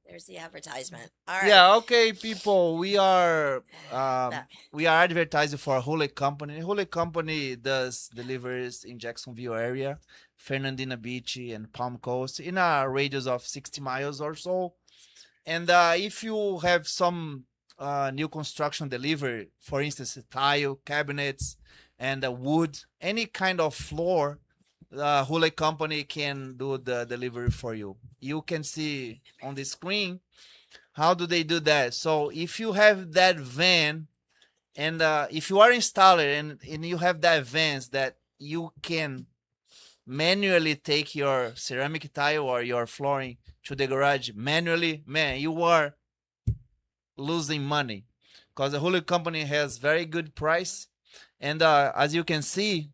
There's the advertisement. All right. Yeah, okay, people. We are That- advertising for a Hule company. Hule company does deliveries in Jacksonville area, Fernandina Beach and Palm Coast in a radius of 60 miles or so. And if you have some new construction delivery, for instance, tile, cabinets, and wood, any kind of floor, Hule company can do the delivery for you. You can see on the screen how do they do that. So if you have that van, and if you are installer and you have that vans that you can manually take your ceramic tile or your flooring to the garage manually, man, you are losing money because the Hulu company has very good price. And as you can see,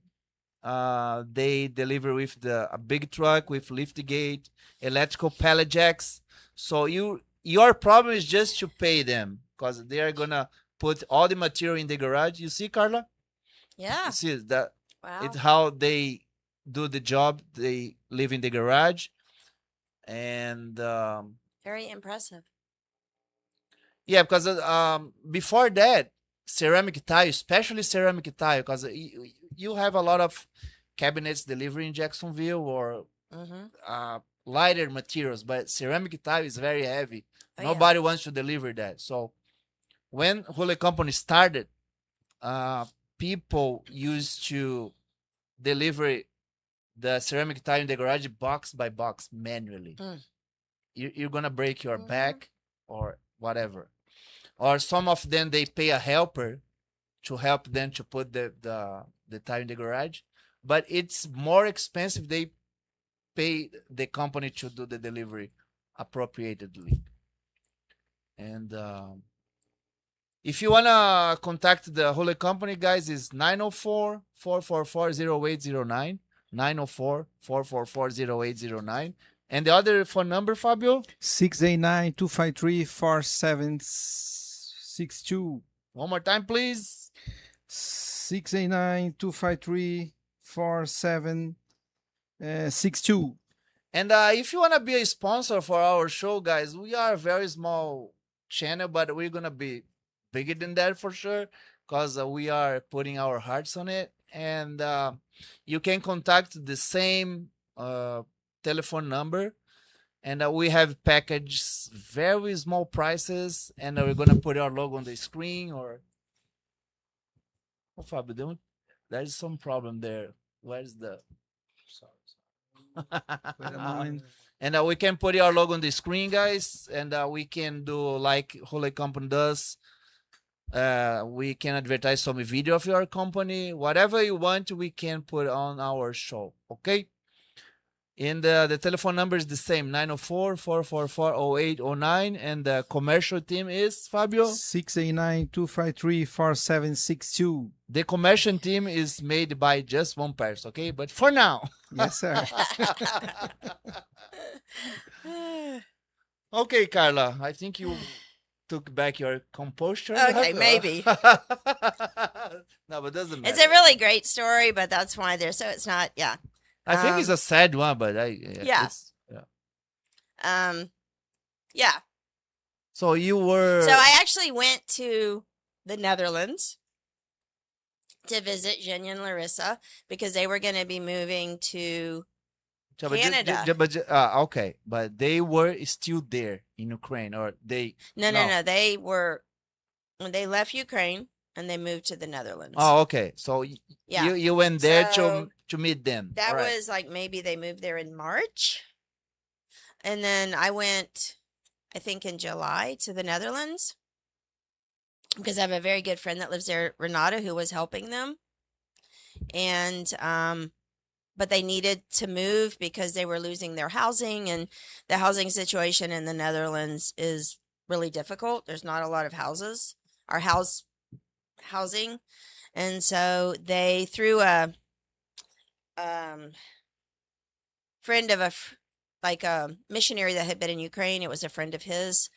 they deliver with a big truck with lift gate, electrical pallet jacks. So your problem is just to pay them because they are gonna put all the material in the garage. You see, Karla? Yeah. You see that Wow. it's how they do the job. They live in the garage, and Very impressive. yeah, because before that, ceramic tile, especially ceramic tile, because you have a lot of cabinets delivery in Jacksonville or Mm-hmm. lighter materials, but ceramic tile is very heavy. Oh, yeah. Nobody wants to deliver that. So when Hule Company started, people used to deliver the ceramic tile in the garage box by box manually. Mm. You're gonna break your Mhm. back or whatever. Or some of them they pay a helper to help them to put the tile in the garage, but it's more expensive. They pay the company to do the delivery appropriately. And if you want to contact the Holy Company, guys, it's 904-444-0809. 904-444-0809. And the other phone number, Fabio? 689-253-4762. One more time, please. 689-253-4762. And if you want to be a sponsor for our show, guys, we are a very small channel, but we're going to be bigger than that for sure, because we are putting our hearts on it. And you can contact the same telephone number. And we have packages, very small prices, and we're going to put our logo on the screen. Or oh, Fabio, there's some problem there. Where's the... Sorry. Wait a moment. And we can put our logo on the screen, guys, and we can do like Holy Company does. We can advertise some video of your company. Whatever you want, we can put on our show, okay? And the telephone number is the same, 904-444-0809. And the commercial team is, Fabio? 689-253-4762. The commercial team is made by just one person, okay? But for now. Yes, sir. Okay, Karla, I think you took back your composure. Okay, maybe. No, but doesn't matter. It's a really great story, but that's why they're so it's not. Yeah. I think it's a sad one, but Yeah. Yeah. So you were. So I actually went to the Netherlands to visit Jen and Larissa because they were going to be moving to Canada. Okay, but they were still there in Ukraine, or they? No. They were when they left Ukraine and they moved to the Netherlands. Oh, okay. So Yeah. you went there So to meet them. that Right. was like maybe they moved there in March. And then I went, I think in July to the Netherlands because I have a very good friend that lives there, Renata, who was helping them. And, but they needed to move because they were losing their housing, and the housing situation in the Netherlands is really difficult. There's not a lot of houses or housing. And so they, through a friend of like a missionary that had been in Ukraine, it was a friend of his.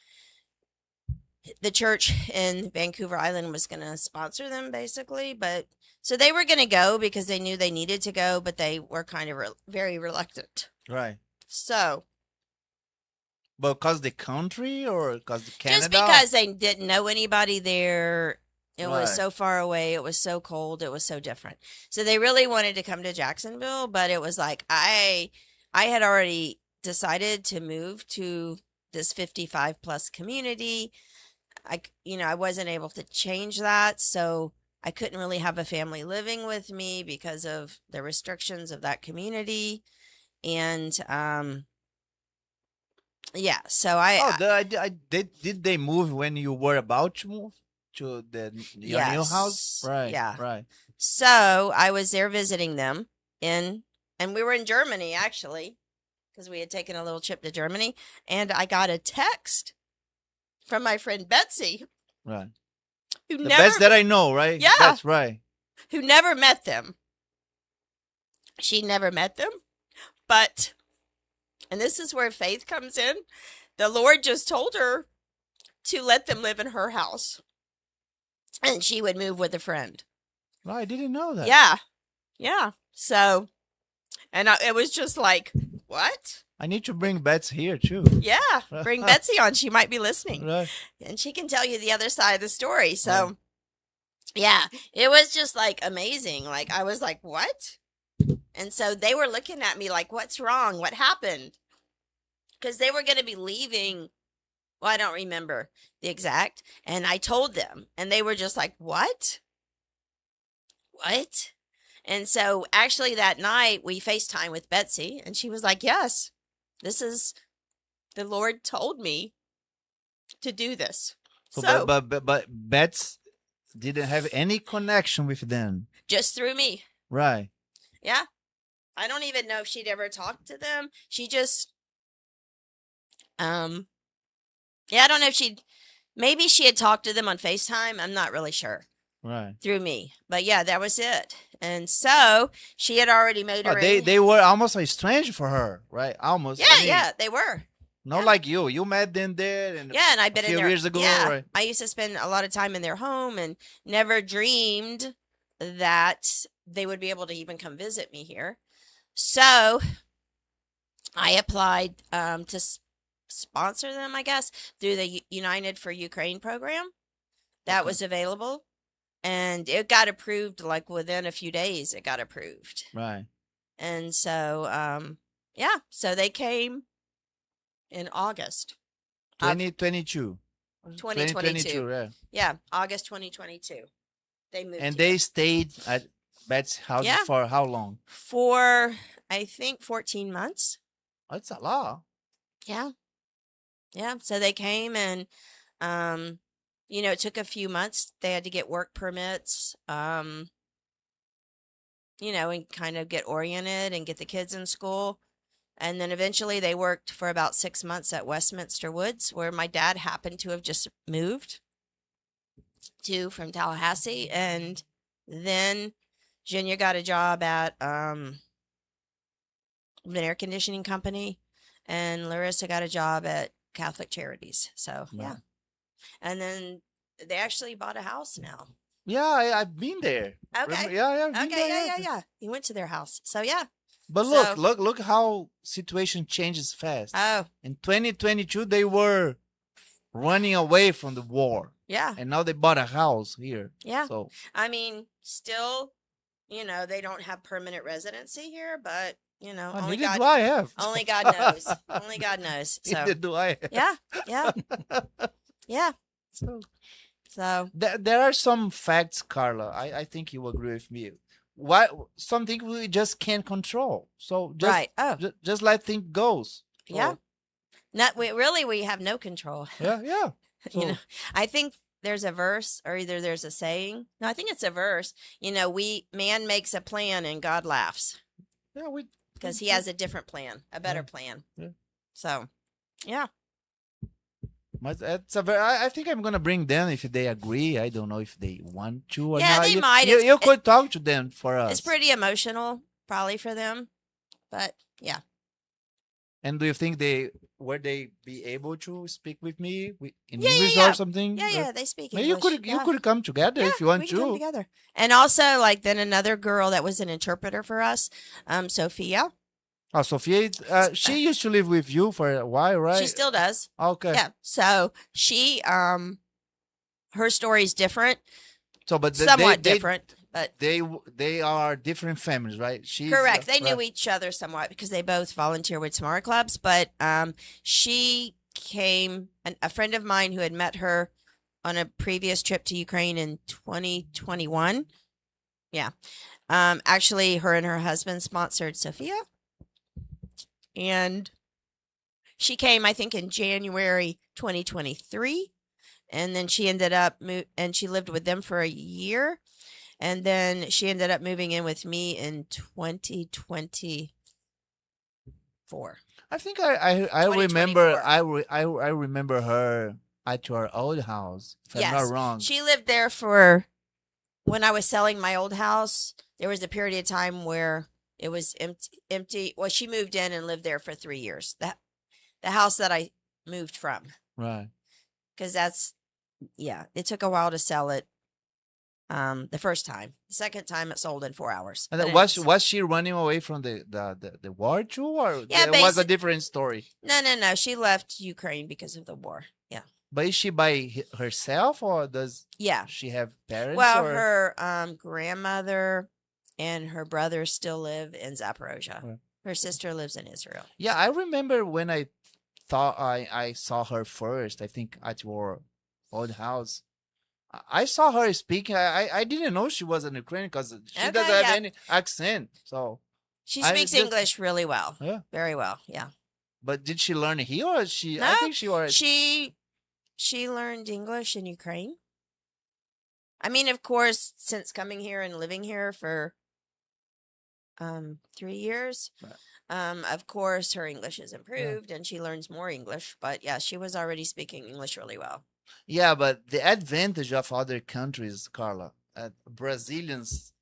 The church in Vancouver Island was going to sponsor them, basically. But so they were going to go because they knew they needed to go, but they were kind of very reluctant. Right. So, But because the country or because Canada? just because they didn't know anybody there, it was Right. so far away, it was so cold, it was so different. So they really wanted to come to Jacksonville, but it was like I had already decided to move to this 55 plus community. I wasn't able to change that, so I couldn't really have a family living with me because of the restrictions of that community. And yeah, so Did they move when you were about to move to your new house? Yes. Right. Yeah. Right. So I was there visiting them and we were in Germany actually, because we had taken a little trip to Germany, and I got a text from my friend Betsy, Right. who The never best that I know, right? Yeah. That's right. who never met them. She never met them, but, and this is where faith comes in, the Lord just told her to let them live in her house, and she would move with a friend. Right. I didn't know that. Yeah. So, and it was just like, what? I need to bring Bets here too. Yeah, bring Betsy on. She might be listening. Right. And she can tell you the other side of the story. So, Right. yeah, it was just like amazing. Like, I was like, what? And so they were looking at me like, what's wrong? What happened? Because they were going to be leaving. Well, I don't remember the exact. And I told them, and they were just like, what? What? And so actually that night we FaceTime with Betsy, and she was like, yes, this is, the Lord told me to do this. So But Bets didn't have any connection with them. just through me. Right. Yeah. I don't even know if she'd ever talked to them. She just, yeah, I don't know if Maybe she had talked to them on FaceTime. I'm not really sure. Right. Through me. But yeah, that was it. And so she had already made her They were almost a stranger for her, right? Almost. Yeah, I mean, yeah, they were. not Yeah. like you. You met them there, and Yeah, and I've been a in few their years ago, yeah. right? I used to spend a lot of time in their home and never dreamed that they would be able to even come visit me here. So I applied to sponsor them, I guess, through the United for Ukraine program that Okay. was available. And it got approved like within a few days. It got approved. Right. And so, yeah, so they came in August of 2022. 2022. Yeah. Yeah, August 2022. They moved And here. they stayed at Bet's house Yeah. for how long? For, I think, 14 months. That's a lot. Yeah. Yeah, so they came and, it took a few months. They had to get work permits, and kind of get oriented and get the kids in school. And then eventually they worked for about 6 months at Westminster Woods, where my dad happened to have just moved to from Tallahassee. And then Junior got a job at an air conditioning company, and Larissa got a job at Catholic Charities. So, yeah. Right. And then they actually bought a house now. Yeah, I've been there. Okay. Remember? Yeah, I've been Okay, there, yeah. He went to their house. So, yeah. But So- look how situation changes fast. Oh, In 2022, they were running away from the war, yeah. and now they bought a house here. Yeah. So I mean, still, they don't have permanent residency here, but, only neither God, do I have. only God knows. Only God knows. So, Neither do I have. yeah, yeah, yeah. So So, there are some facts, Carla. I think you agree with me. Why something we just can't control. So just right. Oh, just let things goes. So, yeah. We have no control. Yeah. So, I think there's a verse, or either there's a saying. No, I think it's a verse. Man makes a plan and God laughs yeah, because he has a different plan, a better plan. Yeah. So, yeah. I think I'm gonna bring them if they agree. I don't know if they want to or Yeah, not. they You, might. You, It's- you could talk to them for us. It's pretty emotional, probably for them, but yeah. And do you think would they be able to speak with me in Yeah, English yeah. or something? Yeah, they speak Maybe English. you could come together if you want we can come to. together. And also, like, then another girl that was an interpreter for us, Sophia. Oh, Sophia, she used to live with you for a while, right? She still does. Okay. Yeah. So she, her story's different, So, but somewhat different, but they are different families, right? She's correct. They knew right. each other somewhat because they both volunteer with Samara clubs. But she came, a friend of mine who had met her on a previous trip to Ukraine in 2021. Yeah. Actually, her and her husband sponsored Sophia. And she came, I think, in January 2023. And then she ended up, and she lived with them for a year. And then she ended up moving in with me in 2024. I think I remember I remember her at your old house. If I'm not Yes. wrong. She lived there for, when I was selling my old house, there was a period of time where it was empty. Well, she moved in and lived there for 3 years. The house that I moved from. Right. Because it took a while to sell it. The first time. The second time it sold in 4 hours. And But then anyways. was she running away from the war too, or Yeah, it was a different story? No. She left Ukraine because of the war. Yeah. But is she by herself, or does Yeah. she have parents? Well, or? her grandmother and her brother still live in Zaporozhye. Right. Her sister lives in Israel. Yeah, I remember when I thought I saw her first. I think at your old house. I saw her speaking. I didn't know she was an Ukrainian because she Okay, doesn't have yeah. any accent. So, She I speaks just- English really well. yeah. Very well. Yeah. But did she learn it here, or she? I No, think she already. She learned English in Ukraine. I mean, of course, since coming here and living here for 3 years, Right. of course her English has improved and she learns more English. But yeah, she was already speaking English really well. Yeah, but the advantage of other countries, Carla, Brazilians,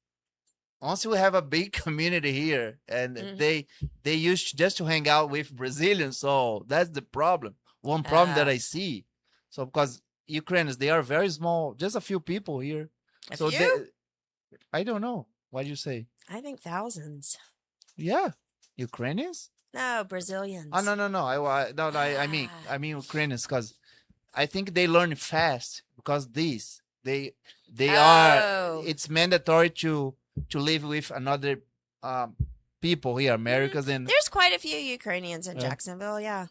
once we have a big community here, and Mhm. they used just to hang out with Brazilians, so that's the problem. One problem that Oh. I see. So because Ukrainians, they are very small, just a few people here. A So few? I don't know. What do you say? I think thousands. Yeah, Ukrainians? No, Brazilians. Oh no no no! I mean Ukrainians because I think they learn fast because they are Oh. it's mandatory to live with another um people here, Americans and There's quite a few Ukrainians in Yeah. Jacksonville. Yeah,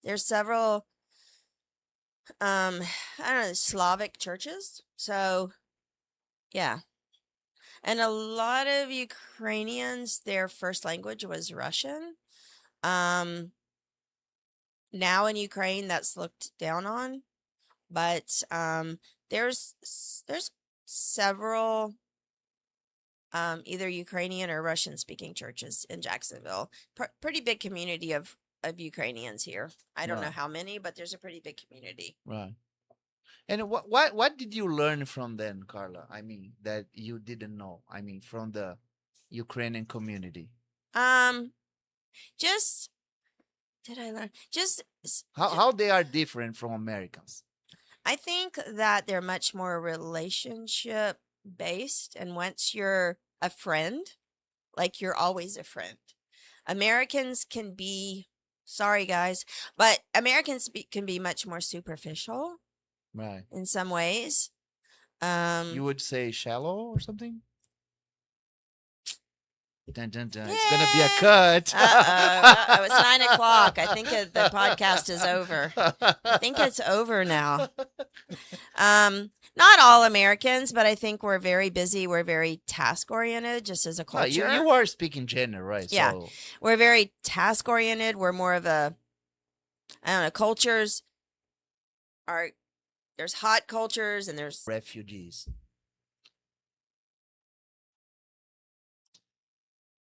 there's several. I don't know, Slavic churches. So yeah, and a lot of Ukrainians, their first language was Russian. Now in Ukraine, that's looked down on, but there's several either Ukrainian or Russian speaking churches in Jacksonville. Pretty big community of Ukrainians here. I don't know Right. how many, but there's a pretty big community. right. And what did you learn from them, Carla? I mean that you didn't know. I mean from the Ukrainian community. Just did I learn? Just How they are different from Americans. I think that they're much more relationship based, and once you're a friend, like you're always a friend. Americans can be, sorry guys, but Americans can be much more superficial Right. in some ways. You would say shallow or something? Dun, dun, dun. It's gonna be a cut. Uh-oh. It's 9:00. I think the podcast is over. I think it's over now. Not all Americans, but I think we're very busy. We're very task oriented, just as a No, culture. you are speaking general, right? Yeah. So, We're very task oriented. We're more of a, I don't know, cultures are, there's hot cultures and there's, refugees.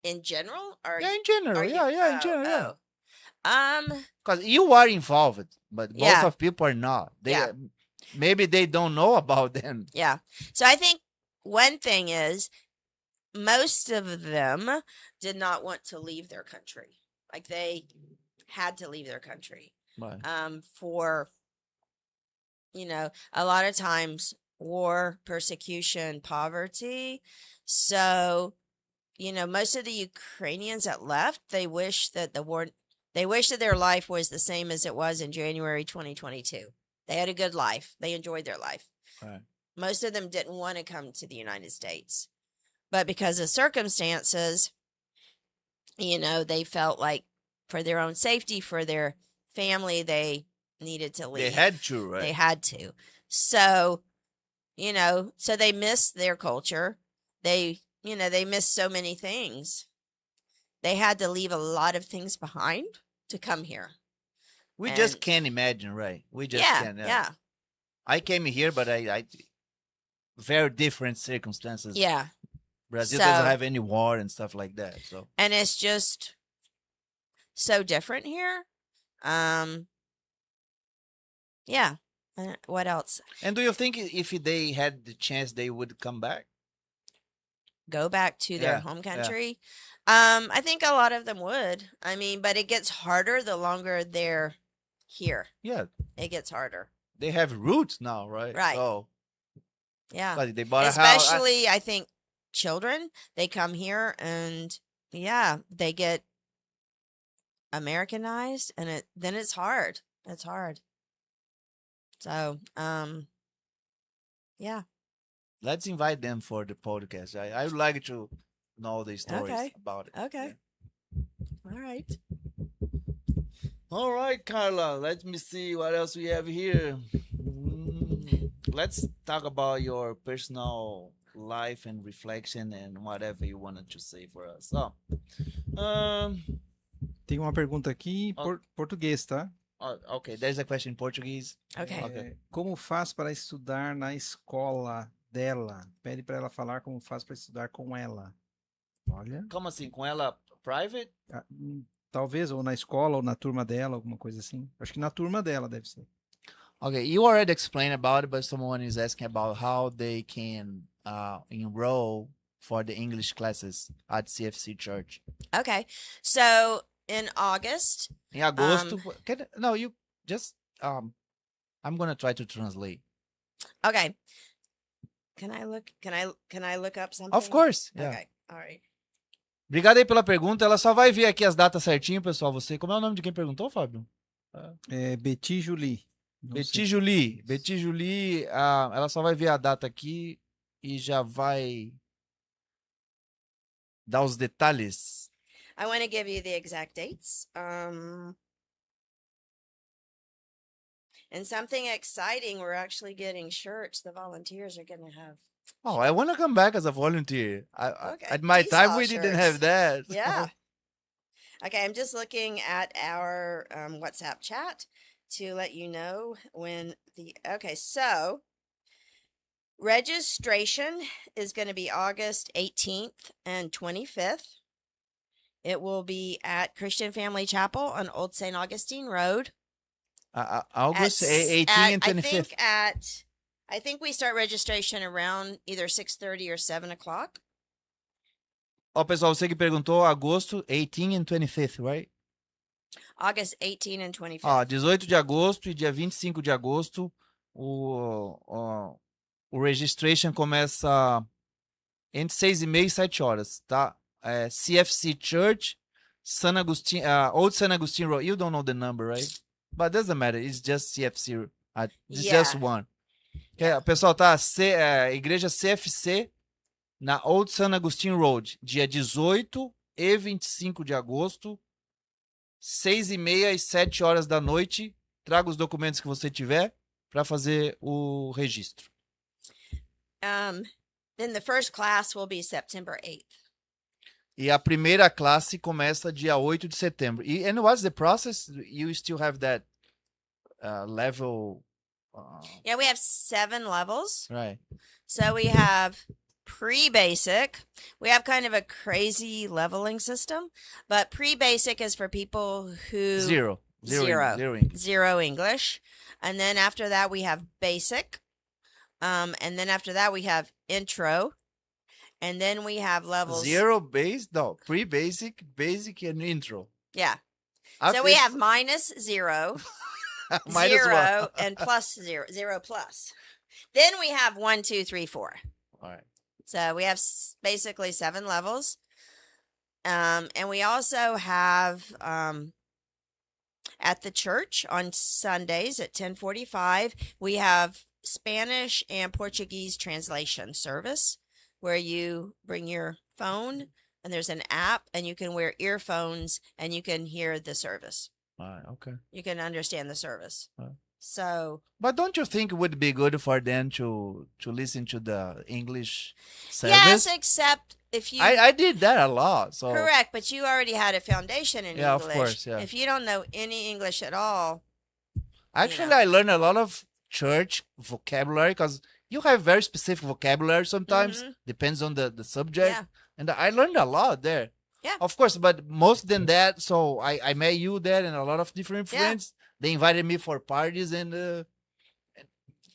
in general? Or, Yeah, in general. are you- Yeah, in general. Yeah. Oh. Because you are involved, but most Yeah. of people are not. They Yeah. Maybe they don't know about them. Yeah. So I think one thing is most of them did not want to leave their country. Like they had to leave their country. Right. For, a lot of times war, persecution, poverty. So, most of the Ukrainians that left, they wish that their life was the same as it was in January 2022. They had a good life. They enjoyed their life. Right. Most of them didn't want to come to the United States. But because of circumstances, they felt like for their own safety, for their family, they needed to leave. They had to, right? They had to. So, so they missed their culture. They missed so many things. They had to leave a lot of things behind to come here. We just And- can't imagine, right? We just Yeah, can't. yeah, I came here, but I very different circumstances. yeah. Brazil So- doesn't have any war and stuff like that. So And it's just so different here. Yeah. What else? and do you think if they had the chance they would come back? Go back to their Yeah, home yeah. country? I think a lot of them would. I mean, but it gets harder the longer they're here. Yeah, It gets harder. they have roots now, right? Right. So Yeah. but they bought a house. Especially, I think children, they come here and yeah, they get Americanized, and then it's hard. It's hard. So, yeah. Let's invite them for the podcast. I would like to know the stories Okay. about it. Okay. All right. All right, Carla. Let me see what else we have here. Let's talk about your personal life and reflection and whatever you wanted to say for us. So, Tem uma pergunta aqui em Ó. português, tá? okay, there's a question in Portuguese. Okay. Okay. Como faz para estudar na escola dela? Pede para ela falar como faz para estudar com ela. Olha, Como assim? Com ela private? talvez ou na escola ou na turma dela, alguma coisa assim. Acho que na turma dela deve ser. Okay, you already explained about it, but someone is asking about how they can enroll for the English classes at CFC Church. Okay. So in August, Em agosto, no, you just I'm gonna try to translate. okay. Can I look up something? Of course, yeah. Okay. All right. Obrigado aí pela pergunta. Ela só vai ver aqui as datas certinho, pessoal. Você, como é o nome de quem perguntou, Fábio? Betty Julie. Não Betty sei. Julie. Betty Julie, ela só vai ver a data aqui e já vai dar os detalhes. I want to give you the exact dates. And something exciting, we're actually getting shirts. The volunteers are going to have. Oh, I want to come back as a volunteer. Okay, At my time, Esau we didn't shirts. have that. Yeah. Okay, I'm just looking at our WhatsApp chat to let you know when okay, so registration is going to be August 18th and 25th. It will be at Christian Family Chapel on Old St. Augustine Road. August 18th and 25th. I think we start registration around either 6:30 or 7 o'clock. Ó, pessoal, você que perguntou, agosto 18 and 25th, right? August 18 and 25th. Ó, 18 de agosto e dia 25 de agosto, o registration começa entre 6h30 e 7 horas, tá? CFC Church, San Agustin, Old San Agustin Road. You don't know the number, right? But doesn't matter. It's just CFC. It's just one. Okay, pessoal, tá? Igreja CFC na Old San Agustin Road, dia 18 e 25 de agosto, 6h30 e 7 horas da noite. Traga os documentos que você tiver para fazer o registro. Then the first class will be September 8th. E a primeira classe começa dia 8 de setembro. And what's the process? You still have that level? Yeah, we have 7 levels. Right. So we have pre-basic. We have kind of a crazy leveling system, but pre-basic is for people who Zero English. And then after that we have basic. And then after that we have intro. And then we have levels pre-basic, basic, and intro. Yeah. After so we have -0, minus 0, one. and +0, 0 plus. Then we have 1, 2, 3, 4. All right. So we have basically 7 levels. And we also have at the church on Sundays at 10:45, we have Spanish and Portuguese translation service, where you bring your phone and there's an app and you can wear earphones and you can hear the service. All right, okay. You can understand the service. All right. So, but don't you think it would be good for them to listen to the English service? yes, except if you I did that a lot. So correct, but you already had a foundation in Yeah, English. of course, yeah. If you don't know any English at all, actually, know. I learned a lot of church vocabulary because you have very specific vocabulary sometimes. Depends on the subject. Yeah. And I learned a lot there. Yeah. Of course, but most than that, so I met you there and a lot of different Yeah. friends. They invited me for parties and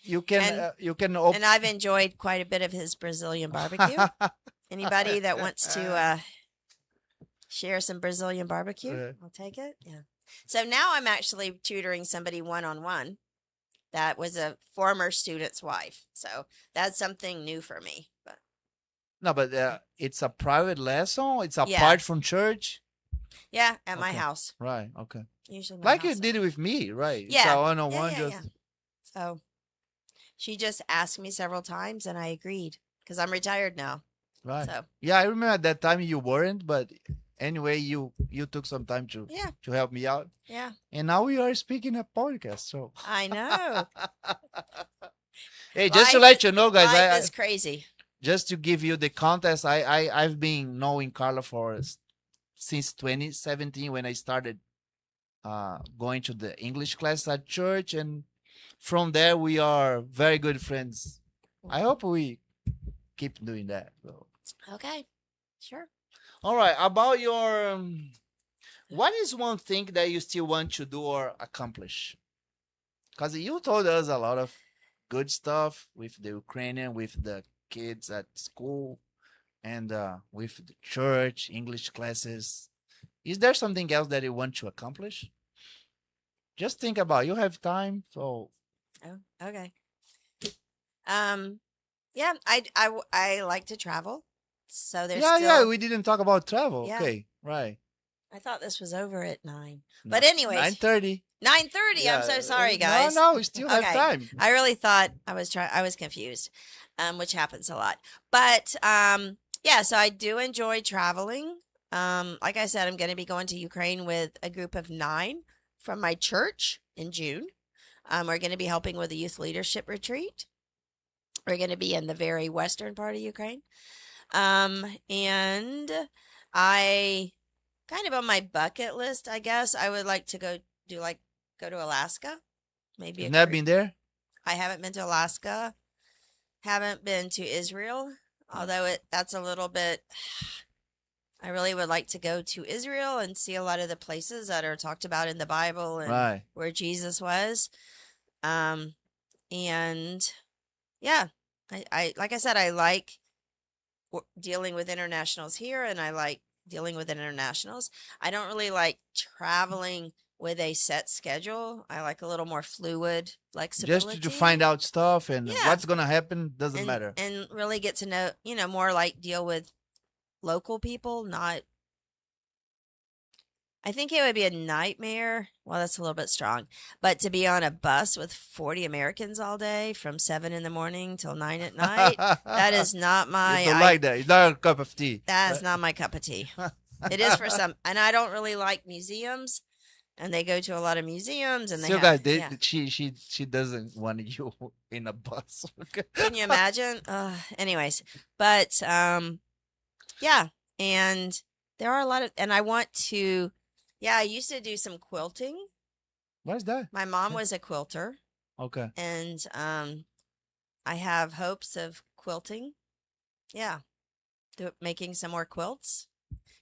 you can open. and I've enjoyed quite a bit of his Brazilian barbecue. Anybody that wants to share some Brazilian barbecue, I'll take it. Yeah. So now I'm actually tutoring somebody one-on-one. That was a former student's wife. So that's something new for me. But No, but it's a private lesson. It's Yeah. apart from church. yeah, at my Okay. house. Right. Okay. Usually my Like you house. did it with me, right? Yeah. It's a one-on-one. Yeah. So she just asked me several times and I agreed because I'm retired now. Right. So Yeah, I remember at that time you weren't, but anyway, you took some time to help me out. yeah, And now we are speaking a podcast. So I know. hey, just to Life- let you know, guys, Life I is crazy. just to give you the context, I've been knowing Karla since 2017 when I started going to the English class at church, and from there we are very good friends. I hope we keep doing that. So. Okay, sure. All right, about your what is one thing that you still want to do or accomplish? Because you told us a lot of good stuff with the Ukrainian, with the kids at school, and with the church, English classes. Is there something else that you want to accomplish? Just think about. You have time, so Oh, okay. Yeah, I like to travel. So there's yeah, still. we didn't talk about travel. Yeah. Okay, right. I thought this was over at 9. No, But anyways, 9:30. 9:30. I'm so sorry, guys. No, we still have Okay. time. I really thought I was confused, which happens a lot. But yeah, so I do enjoy traveling. Like I said, I'm going to be going to Ukraine with a group of 9 from my church in June. We're going to be helping with a youth leadership retreat. We're going to be in the very western part of Ukraine. And I kind of on my bucket list, I guess, I would like to go to Alaska. Maybe You've never been there? I haven't been to Alaska. Haven't been to Israel, although that's a little bit. I really would like to go to Israel and see a lot of the places that are talked about in the Bible and Right. where Jesus was. And yeah, I like I said, I like dealing with internationals here, and I like dealing with internationals. I don't really like traveling with a set schedule. I like a little more fluid flexibility. Just to find out stuff and Yeah. what's gonna happen doesn't and, matter. and really get to know, more like deal with local people, not. I think it would be a nightmare. Well, that's a little bit strong, but to be on a bus with 40 Americans all day from 7 in the morning till 9 at night, that is not my. You don't like that. It's not a cup of tea. That is not my cup of tea. It is for some, and I don't really like museums. And they go to a lot of museums, and they So have, guys, yeah. she doesn't want you in a bus. Can you imagine? Anyways, but yeah, and there are a lot of, and I want to. Yeah, I used to do some quilting. What's that? My mom was a quilter, Okay. and I have hopes of quilting. Yeah, making some more quilts.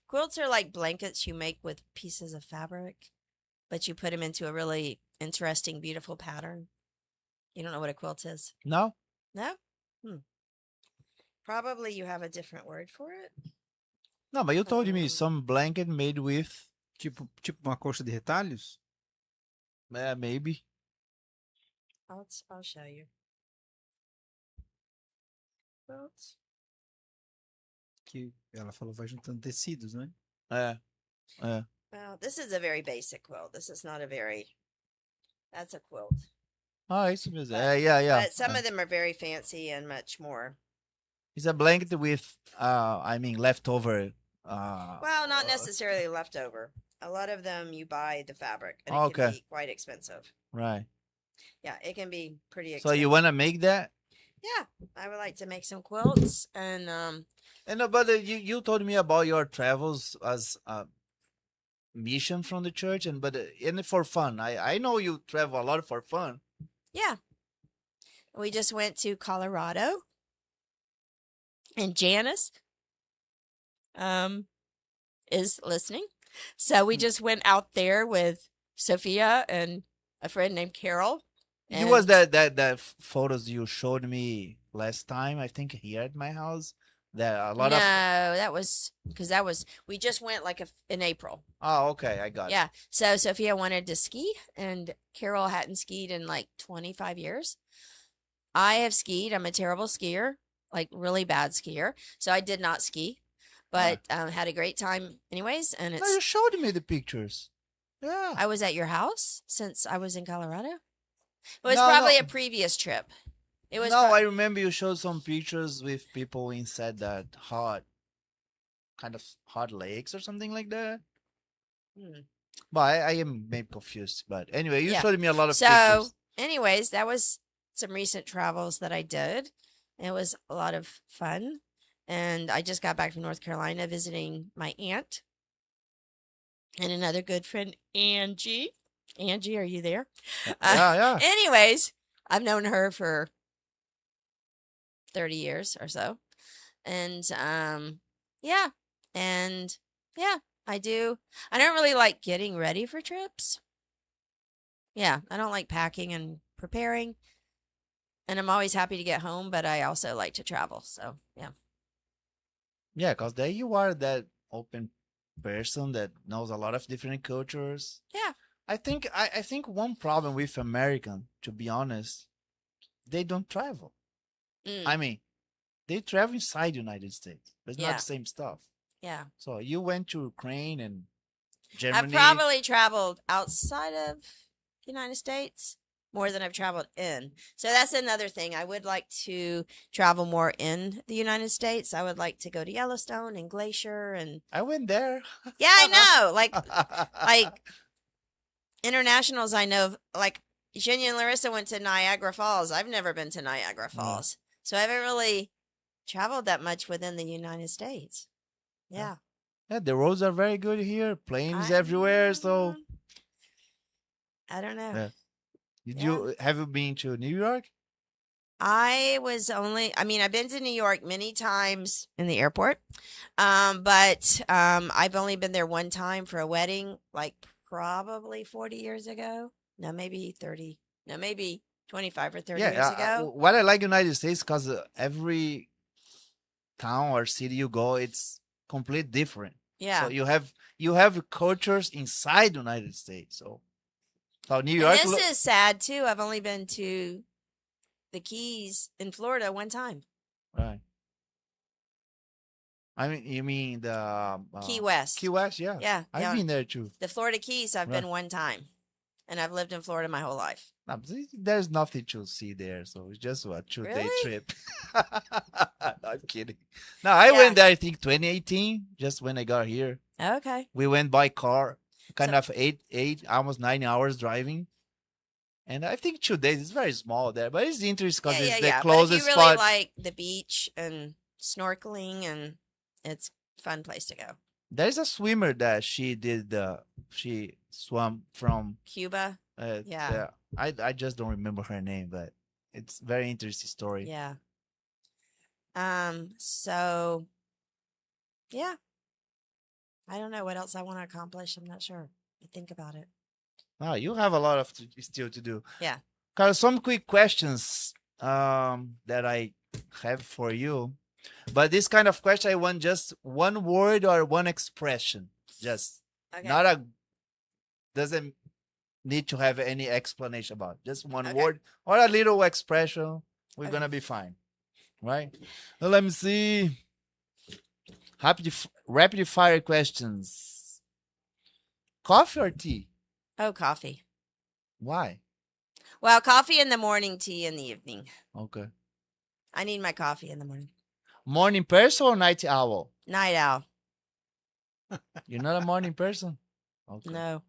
Quilts are like blankets you make with pieces of fabric, but you put them into a really interesting, beautiful pattern. You don't know what a quilt is? No? No? Probably you have a different word for it. No, but you told me some blanket made with Tipo uma coxa de retalhos? maybe. I'll show you. Quilts. Que ela falou vai juntando tecidos, né? Well, this is a very basic quilt. This is not a very. That's a quilt. Oh, isso mesmo. But- Yeah. But some of them are very fancy and much more. It's a blanket with, leftover. Well, not necessarily leftover. A lot of them you buy the fabric, and it Okay. can be quite expensive. Right. Yeah, it can be pretty So expensive. you want to make that? Yeah, I would like to make some quilts, and And but you told me about your travels as a mission from the church, and for fun. I know you travel a lot for fun. yeah, we just went to Colorado, and Janice is listening, so we just went out there with Sophia and a friend named Carol. It was that photos you showed me last time. I think here at my house. That a lot no, of. that was because we just went in April. Oh, okay, I got it. Yeah. So Sophia wanted to ski, and Carol hadn't skied in like 25 years. I have skied. I'm a terrible skier, like really bad skier. So I did not ski, but had a great time anyways. And No, you showed me the pictures. Yeah. I was at your house since I was in Colorado. It was No, probably no. a previous trip. It was No, I remember you showed some pictures with people inside that kind of hot lakes or something like that. But I am maybe confused. But anyway, you Yeah. showed me a lot of So, pictures. anyways, that was some recent travels that I did. It was a lot of fun. And I just got back from North Carolina visiting my aunt and another good friend, Angie. Angie, are you there? Yeah. Anyways, I've known her for 30 years or so. And yeah. And yeah, I do. I don't really like getting ready for trips. Yeah, I don't like packing and preparing. And I'm always happy to get home, but I also like to travel. So, yeah. Yeah, because there you are that open person that knows a lot of different cultures. Yeah. I think one problem with American, to be honest, they don't travel. Mm, I mean, they travel inside the United States, but it's not Yeah. the same stuff. yeah. So you went to Ukraine and I've Germany. probably traveled outside of the United States more than I've traveled in. So that's another thing. I would like to travel more in the United States. I would like to go to Yellowstone and Glacier and I went there. yeah, I know. Like internationals I know, like Jenny and Larissa went to Niagara Falls. I've never been to Niagara Falls. So I haven't really traveled that much within the United States. Yeah. Yeah, the roads are very good here. Planes I- everywhere. So I don't know. yeah. Did Yeah. you have you been to New York? I've been to New York many times in the airport. But I've only been there one time for a wedding, like probably 40 years ago. No, maybe 30. No, maybe 25 or 30 years ago. What I like United States because every town or city you go, it's completely different. Yeah. So you have cultures inside the United States. So New And York. this is sad too. I've only been to the Keys in Florida one time. Right. I mean, you mean the Key West. Key West, yeah. Yeah. I've yeah. been there too. The Florida Keys, I've Right. been one time. And I've lived in Florida my whole life. No, there's nothing to see there, so it's just a 2-day Really? trip. No, I'm kidding. No, I Yeah. went there, I think 2018, just when I got here. Okay. We went by car, kind So- of eight, almost 9 hours driving. And I think 2 days is very small there, but it's interesting because it's the But if closest you really spot. like the beach and snorkeling, and it's a fun place to go. There's a swimmer that she swam from. Cuba. Yeah. I just don't remember her name, but it's very interesting story. Yeah. So yeah. I don't know what else I want to accomplish. I'm not sure. I think about it. Wow, you have a lot of still to do. Yeah. Carl, some quick questions that I have for you. But this kind of question, I want just one word or one expression. Just Okay. not a doesn't need to have any explanation about it. Just one Okay. word or a little expression. We're Okay. gonna be fine. Right? Well, let me see. Rapid fire questions. Coffee or tea? Oh, coffee. Why? Well, coffee in the morning, tea in the evening. Okay. I need my coffee in the morning. Morning person or night owl? Night owl. You're not a morning person? Okay. No.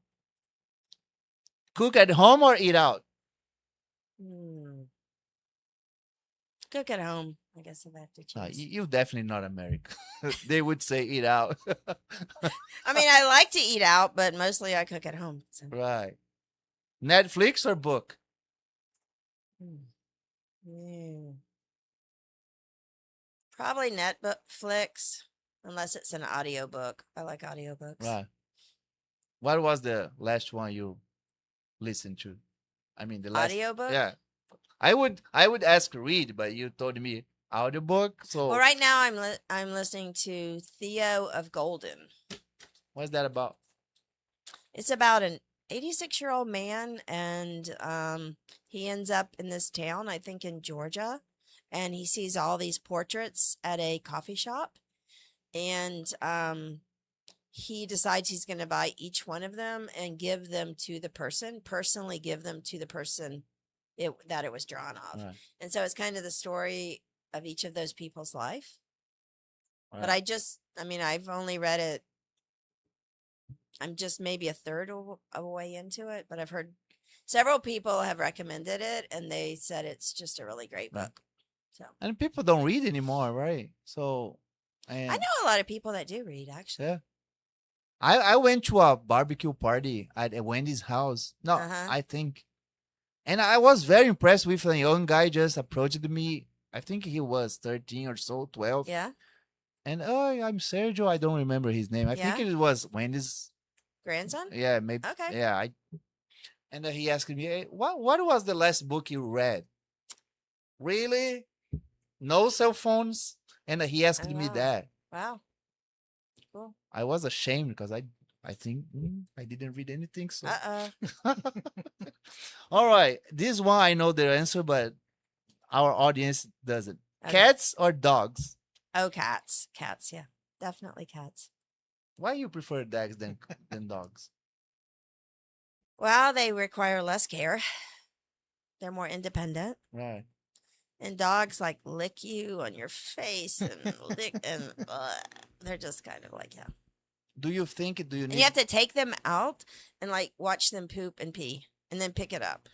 Cook at home or eat out? Cook at home. I guess if I have to No, choose. you're definitely not American. They would say eat out. I mean, I like to eat out, but mostly I cook at home. So. Right. Netflix or book? Probably Netflix, unless it's an audiobook. I like audiobooks. Right. What was the last one you listened to? I mean, the last Audiobook? Yeah. I would ask read, but you told me audiobook. So Well, right now I'm listening to Theo of Golden. what's that about? It's about an 86-year-old man, and he ends up in this town, I think in Georgia, and he sees all these portraits at a coffee shop, and he decides he's going to buy each one of them and give them to the person, personally give them to the person that it was drawn of. Right. And so it's kind of the story of each of those people's life. But Right. I've only read it. I'm just maybe a third of a way into it, but I've heard several people have recommended it, and they said it's just a really great Right. book. So And people don't read anymore, right? So and I know a lot of people that do read, actually. Yeah. I went to a barbecue party at Wendy's house. No, Uh-huh. I think. And I was very impressed with a young guy just approached me. I think he was 13 or so, 12. Yeah, And I'm Sergio. I don't remember his name. I think Yeah? it was Wendy's. grandson. Yeah, maybe. Okay. Yeah, And then he asked me, hey, what was the last book you read? Really? No cell phones? And he asked Oh, me wow. that. Wow. Cool. I was ashamed because I think I didn't read anything. So all right, this one I know the answer, but our audience doesn't. Okay. Cats or dogs? Oh, cats. Cats, yeah. Definitely cats. Why you prefer dogs than dogs? Well, they require less care. They're more independent. Right. And dogs like lick you on your face and lick and they're just kind of like, yeah. Do you need? And you have to take them out and like watch them poop and pee and then pick it up.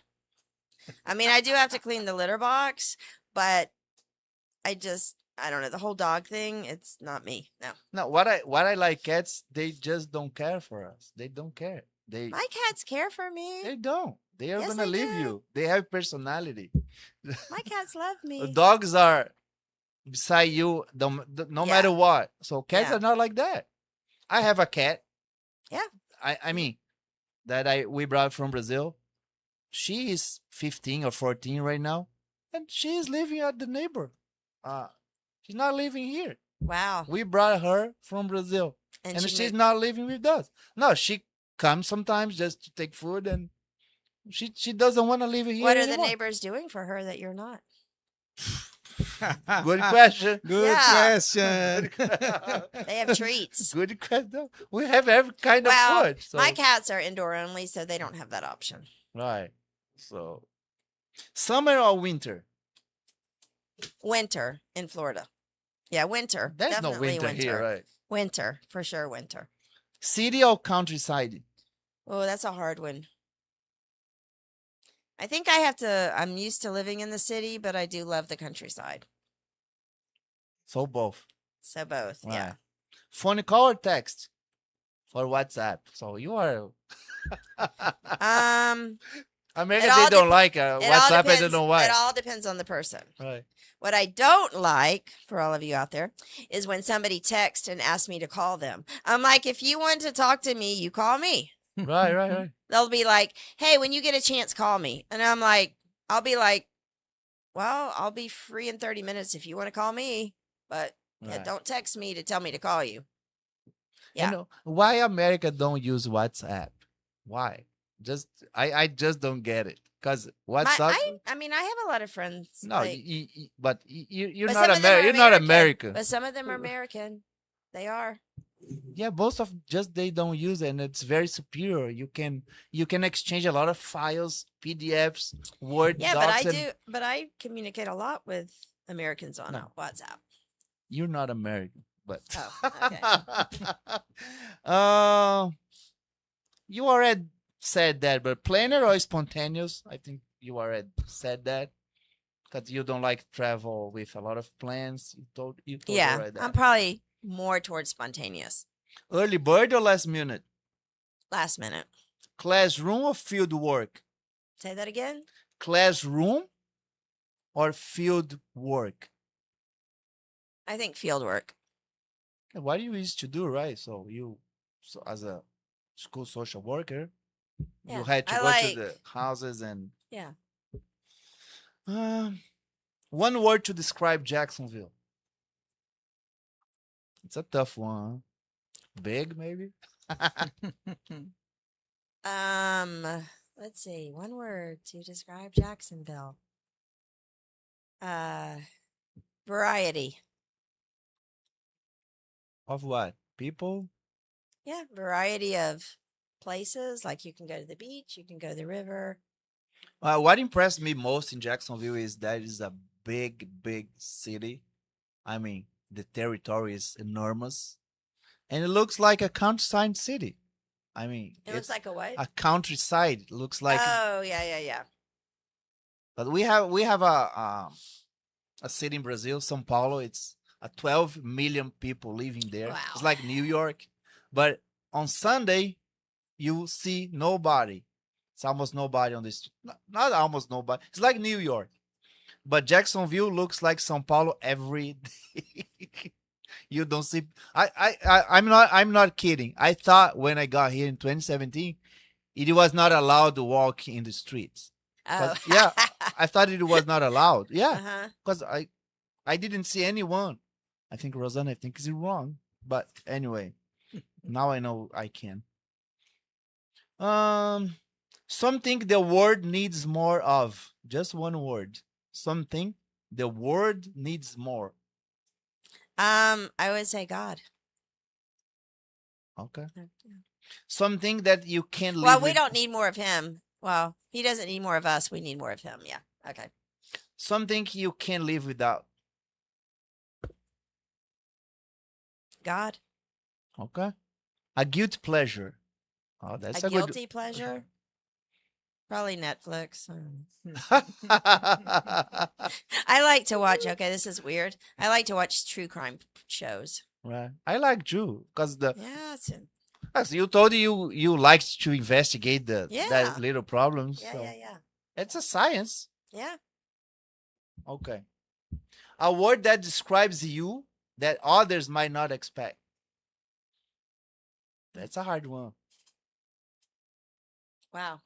I mean, I do have to clean the litter box, but I don't know, the whole dog thing, it's not me. No. No, what I like cats, they just don't care for us. They don't care. My cats care for me. They don't. They are Yes, gonna they leave do. you. They have personality. My cats love me. Dogs are beside you no Yeah. matter what. So cats Yeah. are not like that. I have a cat. Yeah. I mean that we brought from Brazil. She is 15 or 14 right now, and she is living at the neighbor. She's not living here. Wow. We brought her from Brazil, and she she's moved- not living with us. No, she comes sometimes just to take food, and she doesn't want to live here What are the anymore. neighbors doing for her that you're not? Good question. Good Yeah. question. They have treats. Good question. We have every kind Well, of food. So. My cats are indoor only, so they don't have that option. Right. So, summer or winter? Winter in Florida. Yeah, winter. There's no Definitely winter here, right? Winter, for sure, winter. City or countryside? Oh, that's a hard one. I think I'm used to living in the city, but I do love the countryside. So both. So both, Right. yeah. Phone call or text? For WhatsApp. So you are. America, It all they don't dep- like it all WhatsApp. I don't depends- know why. It all depends on the person. Right. What I don't like, for all of you out there, is when somebody texts and asks me to call them. I'm like, if you want to talk to me, you call me. Right. They'll be like, hey, when you get a chance, call me. And I'll be like, well, I'll be free in 30 minutes if you want to call me. But yeah, Right. don't text me to tell me to call you. You Yeah. know, why America don't use WhatsApp? Why? I just don't get it. Because WhatsApp. I mean, I have a lot of friends. No, like- but you're But not some of them are American. You're not American. But some of them are American. They are. Yeah, most of just they don't use it, and it's very superior. You can exchange a lot of files, PDFs, Word Yeah, docs. but I communicate a lot with Americans on No. WhatsApp. You're not American, but Oh, you already said that. But planner or spontaneous? I think you already said that because you don't like travel with a lot of plans. You told Yeah, already that. I'm probably more towards spontaneous. Early bird or last minute? Last minute. Classroom or field work? Say that again. Classroom or field work? I think field work. What you used to do, right? So as a school social worker, Yeah, you had to I go like- to the houses and Yeah. one word to describe Jacksonville. It's a tough one. Huh? Big, maybe. Let's see. One word to describe Jacksonville. Variety. Of what? People? Yeah, variety of places. Like you can go to the beach, you can go to the river. What impressed me most in Jacksonville is that it's a big city. I mean, the territory is enormous, and it looks like a countryside city. I mean, It looks like a what? a countryside. It looks like, Oh, yeah. but we have a city in Brazil, São Paulo. It's 12 million people living there. Wow. It's like New York, but on Sunday you see nobody. It's almost nobody on this. Not almost nobody. It's like New York, but Jacksonville looks like São Paulo every day. You don't see. I'm not kidding. I thought when I got here in 2017, it was not allowed to walk in the streets. Oh. Yeah, I thought it was not allowed. Yeah, Uh-huh. because I didn't see anyone. I think Rosanna, I think is wrong. But anyway, now I know I can. Something the world needs more of. Just one word. Something the world needs more. I would say God. Okay. Yeah. Something that you can live Well, we with. don't need more of him. Well, he doesn't need more of us. We need more of him. Yeah. Okay. Something you can live without. God. Okay. A guilt pleasure. Oh, that's A a good. guilty pleasure. Probably Netflix. I like to watch. Okay, this is weird. I like to watch true crime shows. Right. I like Jew because Yeah. as you told you liked to investigate Yeah. that little problems. Yeah. So Yeah. it's a science. Yeah. Okay. A word that describes you that others might not expect. That's a hard one. Wow.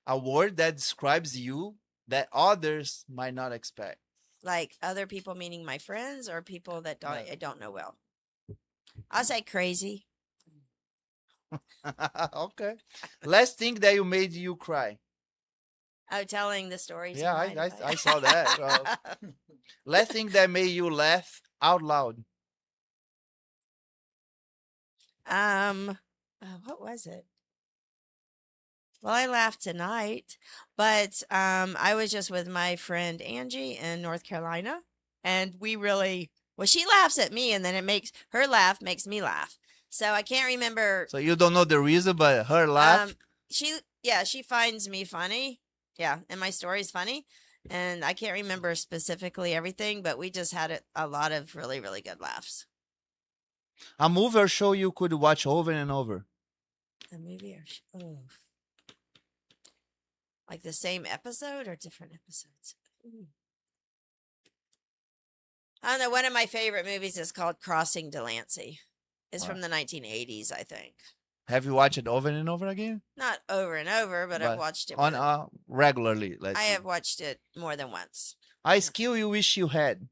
A word that describes you that others might not expect. Like other people, meaning my friends or people that No. I don't know well. I'll say crazy. Okay. Last thing that you made you cry. Oh, telling the stories. Yeah, tonight I about- saw that. Last thing that made you laugh out loud. What was it? Well, I laughed tonight, but I was just with my friend Angie in North Carolina, and we really well, she laughs at me, and then it makes her laugh makes me laugh. So I can't remember. So you don't know the reason, but her laugh. She finds me funny. Yeah, and my story's funny, and I can't remember specifically everything, but we just had a lot of really, really good laughs. A movie or show you could watch over and over. A movie or like the same episode or different episodes? I don't know. One of my favorite movies is called Crossing Delancey. It's from the 1980s, I think. Have you watched it over and over again? Not over and over, but I've watched it. On regularly. I have watched it more than once. A skill you wish you had.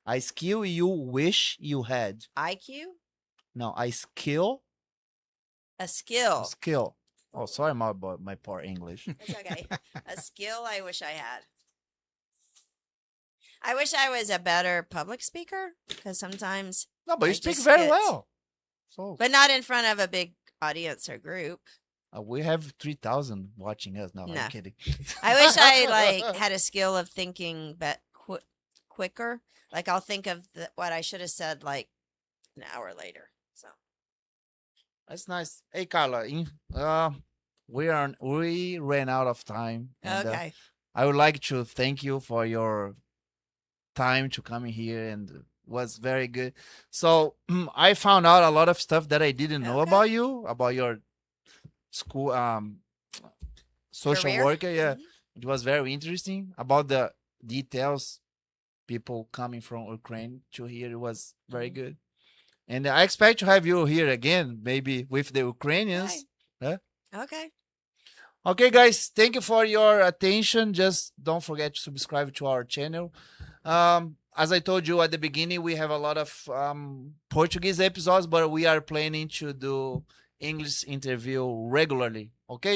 A skill you wish you had. IQ? No, a skill. A skill. Skill. Oh, sorry, my poor English. It's okay. A skill I wish I had. I wish I was a better public speaker because sometimes. No, but you I speak just very get- well. So But not in front of a big audience or group. we have 3,000 watching us now. No. I'm kidding. I wish I had a skill of thinking quicker. Like I'll think of what I should have said like an hour later. So That's nice. Hey, Carla, we ran out of time. And, okay. I would like to thank you for your time to come here, and it was very good. So I found out a lot of stuff that I didn't know Okay. about you, about your school, social Career? worker. Yeah, Mhm. it was very interesting about the details. People coming from Ukraine to here, it was very good. And I expect to have you here again, maybe with the Ukrainians. Okay. Huh? Okay. Okay, guys, thank you for your attention. Just don't forget to subscribe to our channel. As I told you at the beginning, we have a lot of Portuguese episodes, but we are planning to do English interview regularly. Okay?